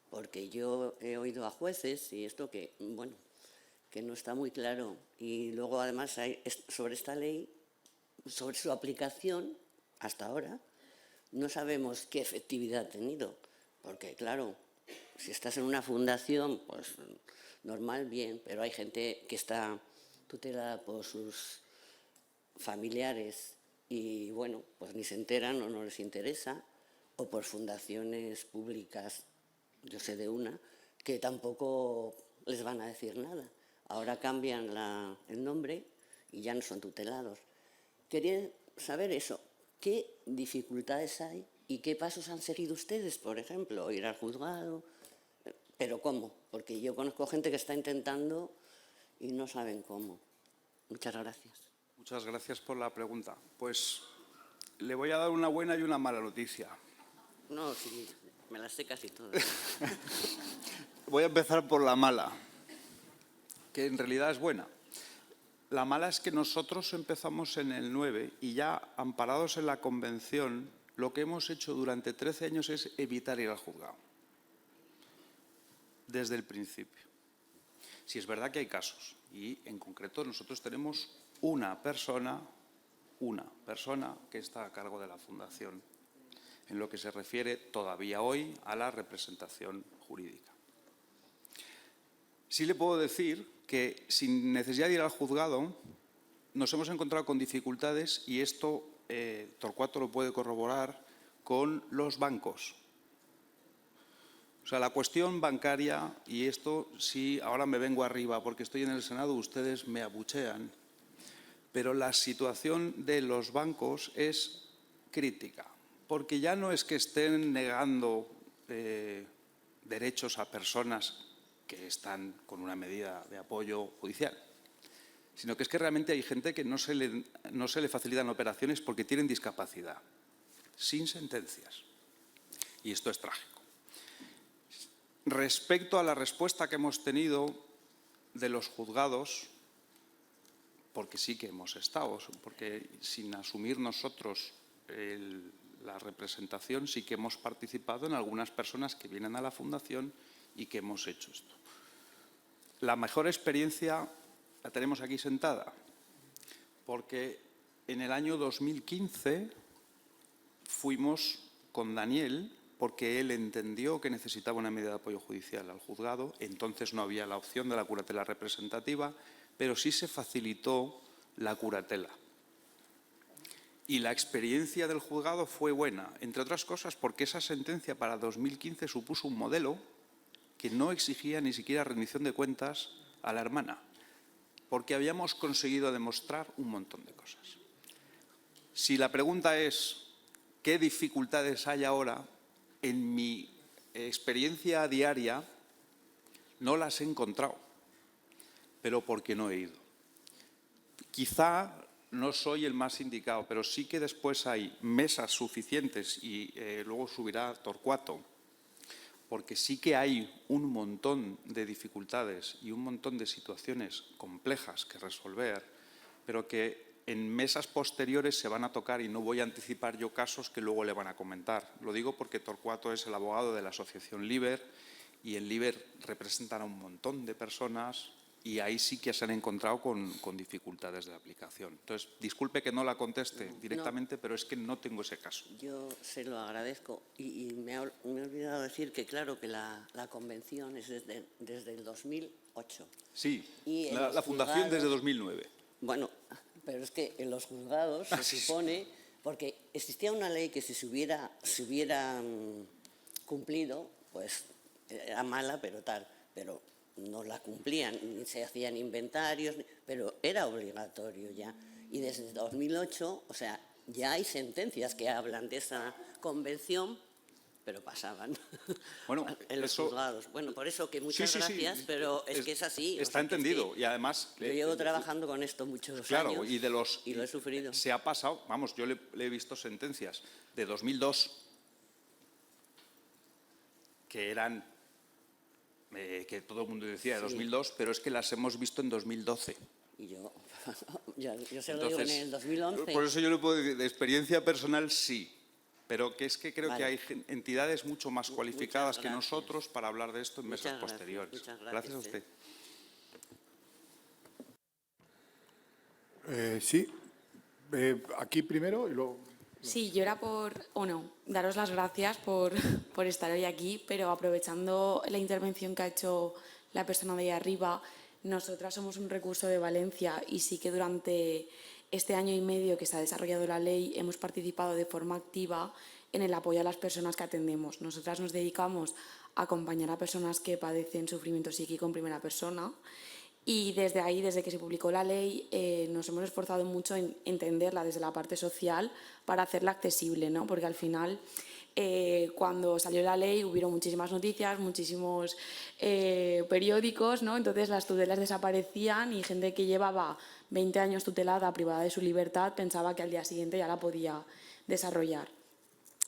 Speaker 9: Porque yo he oído a jueces y esto que, bueno, que no está muy claro. Y luego, además, sobre esta ley, sobre su aplicación, hasta ahora, no sabemos qué efectividad ha tenido. Porque, claro, si estás en una fundación, pues normal, bien, pero hay gente que está tutelada por sus familiares y, bueno, pues ni se enteran o no les interesa, o por fundaciones públicas, yo sé de una, que tampoco les van a decir nada. Ahora cambian el nombre y ya no son tutelados. Quería saber eso, ¿qué dificultades hay y qué pasos han seguido ustedes? Por ejemplo, ir al juzgado, pero ¿cómo? Porque yo conozco gente que está intentando y no saben cómo. Muchas gracias.
Speaker 4: Muchas gracias por la pregunta. Pues le voy a dar una buena y una mala noticia.
Speaker 9: No, sí, me las sé casi todas.
Speaker 4: Voy a empezar por la mala, que en realidad es buena. La mala es que nosotros empezamos en el 9 y ya amparados en la Convención, lo que hemos hecho durante 13 años es evitar ir al juzgado. Desde el principio. Si es verdad que hay casos y en concreto nosotros tenemos una persona que está a cargo de la Fundación en lo que se refiere todavía hoy a la representación jurídica. Sí le puedo decir que sin necesidad de ir al juzgado nos hemos encontrado con dificultades y esto Torcuato lo puede corroborar con los bancos. O sea, la cuestión bancaria, y esto sí, ahora me vengo arriba porque estoy en el Senado, ustedes me abuchean, pero la situación de los bancos es crítica, porque ya no es que estén negando derechos a personas que están con una medida de apoyo judicial, sino que es que realmente hay gente que no se le facilitan operaciones porque tienen discapacidad, sin sentencias. Y esto es trágico. Respecto a la respuesta que hemos tenido de los juzgados, porque sí que hemos estado, porque sin asumir nosotros la representación sí que hemos participado en algunas personas que vienen a la Fundación y que hemos hecho esto. La mejor experiencia la tenemos aquí sentada, porque en el año 2015 fuimos con Daniel porque él entendió que necesitaba una medida de apoyo judicial al juzgado. Entonces no había la opción de la curatela representativa, pero sí se facilitó la curatela. Y la experiencia del juzgado fue buena, entre otras cosas porque esa sentencia para 2015 supuso un modelo que no exigía ni siquiera rendición de cuentas a la hermana, porque habíamos conseguido demostrar un montón de cosas. Si la pregunta es ¿qué dificultades hay ahora? En mi experiencia diaria no las he encontrado, pero porque no he ido. Quizá no soy el más indicado, pero sí que después hay mesas suficientes y luego subirá Torcuato porque sí que hay un montón de dificultades y un montón de situaciones complejas que resolver, pero que en mesas posteriores se van a tocar y no voy a anticipar yo casos que luego le van a comentar. Lo digo porque Torcuato es el abogado de la asociación LIBER y en LIBER representan a un montón de personas y ahí sí que se han encontrado con dificultades de aplicación. Entonces, disculpe que no la conteste directamente, pero es que no tengo ese caso.
Speaker 9: Yo se lo agradezco y me he olvidado decir que claro que la convención es desde el 2008.
Speaker 4: Sí,
Speaker 9: Y en
Speaker 4: la
Speaker 9: los
Speaker 4: fundación
Speaker 9: juzgados-
Speaker 4: desde 2009.
Speaker 9: Bueno, pero es que en los juzgados se supone, porque existía una ley que si se hubiera cumplido, pues era mala, pero tal, pero no la cumplían, ni se hacían inventarios, pero era obligatorio ya. Y desde 2008, o sea, ya hay sentencias que hablan de esa convención, pero pasaban
Speaker 4: Bueno,
Speaker 9: en los
Speaker 4: eso-
Speaker 9: juzgados. Bueno, por eso que muchas
Speaker 4: Sí, sí, sí.
Speaker 9: gracias, pero es que es así. o
Speaker 4: Está
Speaker 9: sea, que es que
Speaker 4: entendido y además...
Speaker 9: yo llevo trabajando con esto muchos
Speaker 4: Claro,
Speaker 9: años
Speaker 4: y
Speaker 9: lo he sufrido.
Speaker 4: Se ha pasado, vamos, yo le he visto sentencias de 2002 que eran, que todo el mundo decía de 2002, pero es que las hemos visto en 2012.
Speaker 9: Y yo, yo se lo digo en el 2011.
Speaker 4: Por eso yo le puedo decir, de experiencia personal sí, pero que es que creo
Speaker 9: Vale.
Speaker 4: que hay entidades mucho más cualificadas que
Speaker 9: gracias.
Speaker 4: nosotros para hablar de esto en
Speaker 9: Muchas
Speaker 4: mesas
Speaker 9: gracias,
Speaker 4: posteriores.
Speaker 9: muchas
Speaker 4: Gracias a
Speaker 9: gracias,
Speaker 4: usted.
Speaker 1: Sí, aquí primero y luego...
Speaker 10: Sí, yo era daros las gracias por estar hoy aquí, pero aprovechando la intervención que ha hecho la persona de ahí arriba, nosotras somos un recurso de Valencia y sí que durante este año y medio que se ha desarrollado la ley hemos participado de forma activa en el apoyo a las personas que atendemos. Nosotras nos dedicamos a acompañar a personas que padecen sufrimiento psíquico en primera persona. Y desde ahí, desde que se publicó la ley, nos hemos esforzado mucho en entenderla desde la parte social para hacerla accesible, ¿no? Porque al final, cuando salió la ley, hubieron muchísimas noticias, muchísimos periódicos, ¿no? Entonces las tutelas desaparecían y gente que llevaba 20 años tutelada, privada de su libertad, pensaba que al día siguiente ya la podía desarrollar.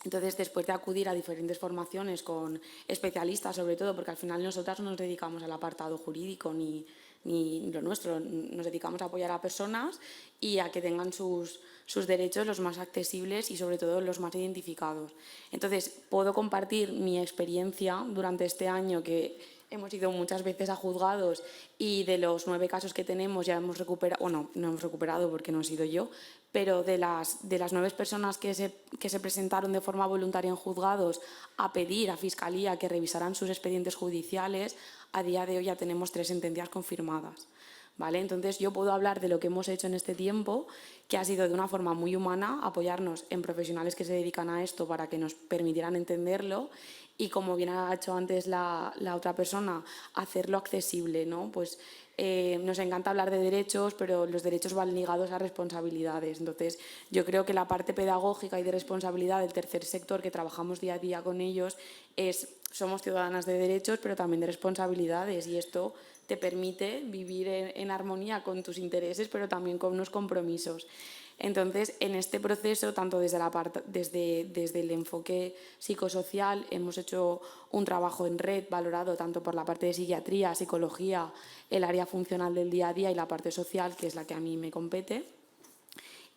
Speaker 10: Entonces, después de acudir a diferentes formaciones con especialistas, sobre todo, porque al final nosotras no nos dedicamos al apartado jurídico ni lo nuestro, nos dedicamos a apoyar a personas y a que tengan sus derechos los más accesibles y sobre todo los más identificados. Entonces, puedo compartir mi experiencia durante este año que hemos ido muchas veces a juzgados y de los 9 casos que tenemos ya hemos recuperado, bueno, no hemos recuperado porque no he sido yo, pero de las 9 personas que se presentaron de forma voluntaria en juzgados a pedir a Fiscalía que revisaran sus expedientes judiciales, a día de hoy ya tenemos 3 sentencias confirmadas. ¿Vale? Entonces yo puedo hablar de lo que hemos hecho en este tiempo, que ha sido de una forma muy humana, apoyarnos en profesionales que se dedican a esto para que nos permitieran entenderlo y, como bien ha hecho antes la otra persona, hacerlo accesible, ¿no? Pues nos encanta hablar de derechos, pero los derechos van ligados a responsabilidades. Entonces, yo creo que la parte pedagógica y de responsabilidad del tercer sector que trabajamos día a día con ellos somos ciudadanas de derechos, pero también de responsabilidades, y esto te permite vivir en armonía con tus intereses, pero también con unos compromisos. Entonces, en este proceso, tanto desde el enfoque psicosocial, hemos hecho un trabajo en red valorado tanto por la parte de psiquiatría, psicología, el área funcional del día a día y la parte social, que es la que a mí me compete,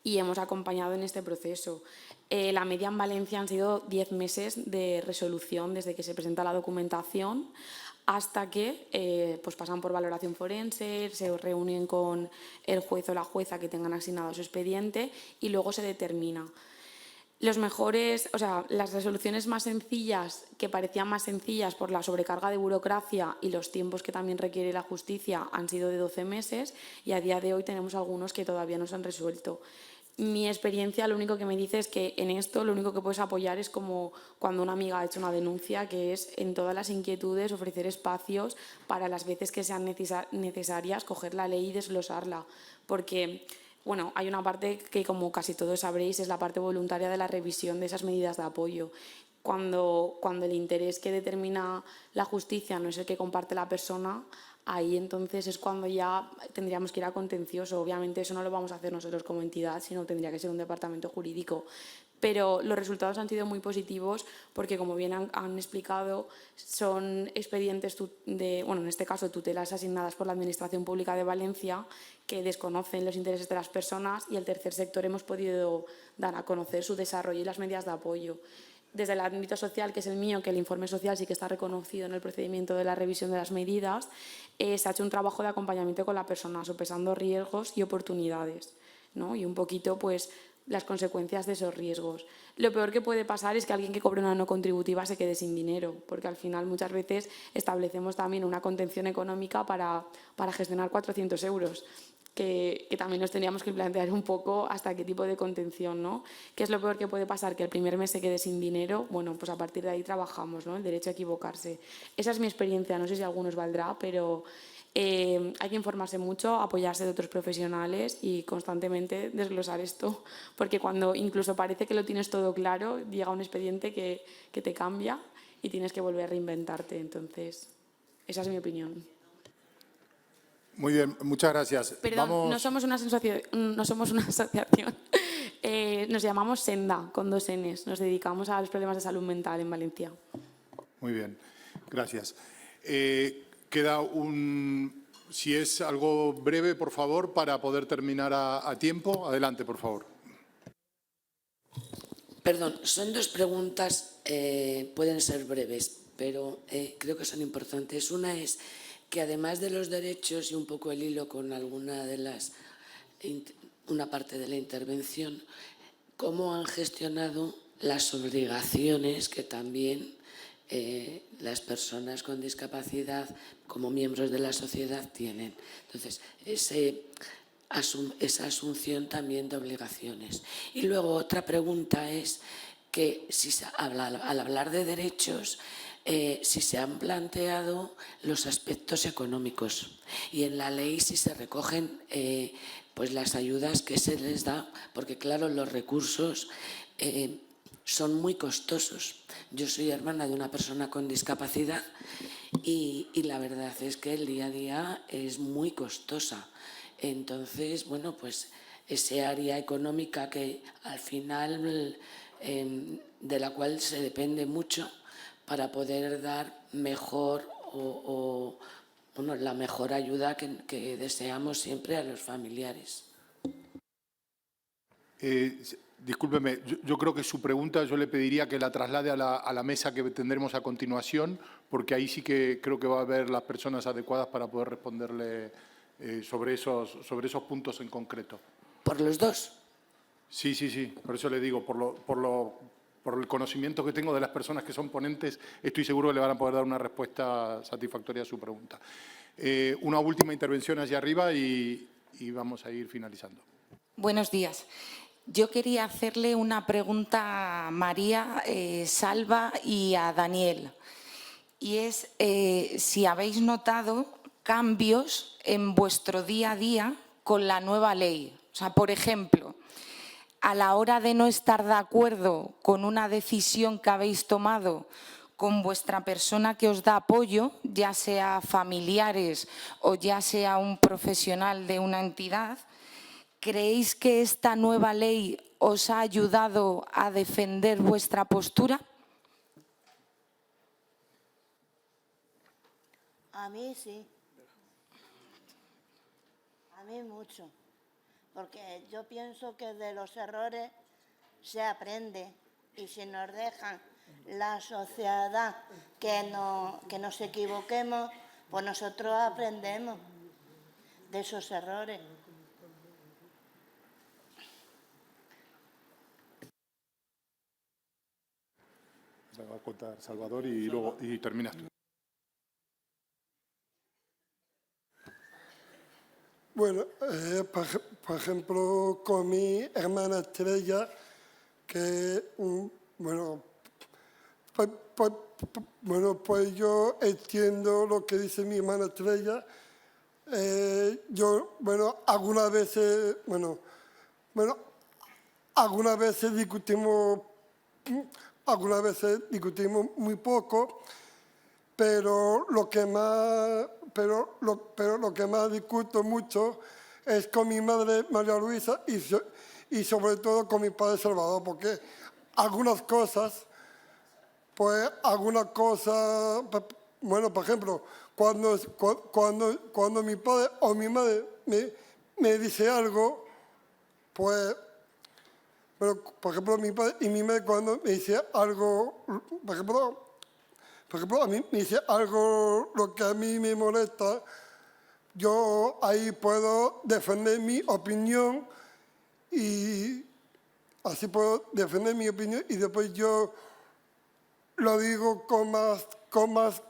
Speaker 10: y hemos acompañado en este proceso. La media en Valencia han sido 10 meses de resolución desde que se presenta la documentación hasta que pues pasan por valoración forense, se reúnen con el juez o la jueza que tengan asignado su expediente y luego se determina. Las resoluciones más sencillas, que parecían más sencillas por la sobrecarga de burocracia y los tiempos que también requiere la justicia, han sido de 12 meses y a día de hoy tenemos algunos que todavía no se han resuelto. Mi experiencia lo único que me dice es que en esto lo único que puedes apoyar es como cuando una amiga ha hecho una denuncia, que es en todas las inquietudes ofrecer espacios para las veces que sean necesarias coger la ley y desglosarla, porque bueno, hay una parte que, como casi todos sabréis, es la parte voluntaria de la revisión de esas medidas de apoyo. Cuando el interés que determina la justicia no es el que comparte la persona, ahí entonces es cuando ya tendríamos que ir a contencioso. Obviamente eso no lo vamos a hacer nosotros como entidad, sino tendría que ser un departamento jurídico. pero los resultados han sido muy positivos porque, como bien han explicado, son expedientes en este caso, tutelas asignadas por la Administración Pública de Valencia que desconocen los intereses de las personas, y el tercer sector hemos podido dar a conocer su desarrollo y las medidas de apoyo. Desde el ámbito social, que es el mío, que el informe social sí que está reconocido en el procedimiento de la revisión de las medidas, se ha hecho un trabajo de acompañamiento con la persona, sopesando riesgos y oportunidades, ¿no? Y un poquito, pues, las consecuencias de esos riesgos. Lo peor que puede pasar es que alguien que cobre una no contributiva se quede sin dinero, porque al final muchas veces establecemos también una contención económica para gestionar 400 euros. Que también nos teníamos que plantear un poco hasta qué tipo de contención, ¿no? ¿Qué es lo peor que puede pasar? Que el primer mes se quede sin dinero. Bueno, pues a partir de ahí trabajamos, ¿no? El derecho a equivocarse. Esa es mi experiencia, no sé si a algunos valdrá, pero hay que informarse mucho, apoyarse de otros profesionales y constantemente desglosar esto, porque cuando incluso parece que lo tienes todo claro, llega un expediente que te cambia y tienes que volver a reinventarte. Entonces, esa es mi opinión.
Speaker 1: Muy bien, muchas gracias.
Speaker 10: Perdón, no somos una asociación, nos llamamos Senda, con 2 Ns. Nos dedicamos a los problemas de salud mental en Valencia.
Speaker 1: Muy bien, gracias. Queda si es algo breve, por favor, para poder terminar a tiempo. Adelante, por favor.
Speaker 11: Perdón, son 2 preguntas, pueden ser breves, pero creo que son importantes. Una es que, además de los derechos y un poco el hilo con una parte de la intervención, ¿cómo han gestionado las obligaciones que también las personas con discapacidad como miembros de la sociedad tienen? Entonces, esa asunción también de obligaciones. Y luego otra pregunta es que al hablar de derechos, si se han planteado los aspectos económicos y en la ley si se recogen pues las ayudas que se les da, porque claro, los recursos son muy costosos. Yo soy hermana de una persona con discapacidad y la verdad es que el día a día es muy costosa. Entonces, bueno, pues esa área económica que al final de la cual se depende mucho para poder dar mejor la mejor ayuda que deseamos siempre a los familiares.
Speaker 1: Discúlpeme, yo creo que su pregunta yo le pediría que la traslade a la mesa que tendremos a continuación, porque ahí sí que creo que va a haber las personas adecuadas para poder responderle sobre esos puntos en concreto.
Speaker 11: ¿Por los 2?
Speaker 1: Sí, por eso le digo, por el conocimiento que tengo de las personas que son ponentes, estoy seguro que le van a poder dar una respuesta satisfactoria a su pregunta. Una última intervención hacia arriba y vamos a ir finalizando.
Speaker 12: Buenos días. Yo quería hacerle una pregunta a María, Salva y a Daniel. Y es si habéis notado cambios en vuestro día a día con la nueva ley. O sea, por ejemplo, a la hora de no estar de acuerdo con una decisión que habéis tomado con vuestra persona que os da apoyo, ya sea familiares o ya sea un profesional de una entidad, ¿creéis que esta nueva ley os ha ayudado a defender vuestra postura?
Speaker 5: A mí sí. A mí mucho. Porque yo pienso que de los errores se aprende y si nos dejan la sociedad que nos equivoquemos, pues nosotros aprendemos de esos errores.
Speaker 1: Se va a contar Salvador y terminas tú.
Speaker 3: Bueno, por ejemplo, con mi hermana Estrella, que, pues yo entiendo lo que dice mi hermana Estrella. Algunas veces discutimos muy poco, pero lo que más discuto mucho es con mi madre María Luisa y sobre todo con mi padre Salvador, porque algunas cosas, pues algunas cosas, bueno, por ejemplo, cuando mi padre o mi madre me dice algo, pues, bueno, por ejemplo, mi padre y mi madre cuando me dice algo, por ejemplo, a mí me dice algo lo que a mí me molesta, yo ahí puedo defender mi opinión y así puedo defender mi opinión y después yo lo digo con más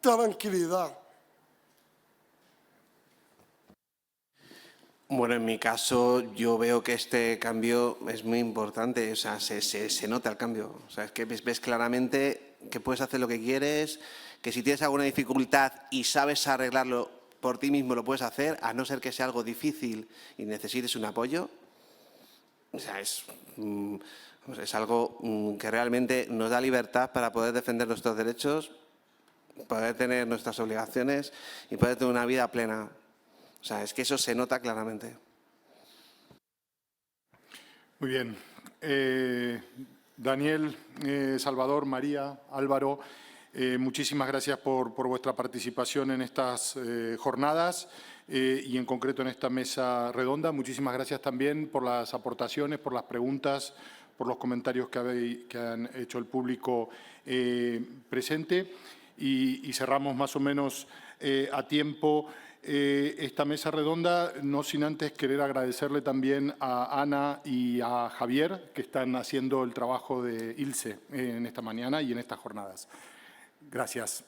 Speaker 3: tranquilidad.
Speaker 2: Bueno, en mi caso yo veo que este cambio es muy importante, o sea, se nota el cambio. O sea, es que ves claramente que puedes hacer lo que quieres, que si tienes alguna dificultad y sabes arreglarlo por ti mismo lo puedes hacer, a no ser que sea algo difícil y necesites un apoyo. O sea, es algo que realmente nos da libertad para poder defender nuestros derechos, poder tener nuestras obligaciones y poder tener una vida plena. O sea, es que eso se nota claramente.
Speaker 1: Muy bien. Daniel, Salvador, María, Álvaro, muchísimas gracias por vuestra participación en estas jornadas y en concreto en esta mesa redonda. Muchísimas gracias también por las aportaciones, por las preguntas, por los comentarios que han hecho el público presente. Y cerramos más o menos a tiempo esta mesa redonda, no sin antes querer agradecerle también a Ana y a Javier, que están haciendo el trabajo de ILSE en esta mañana y en estas jornadas. Gracias.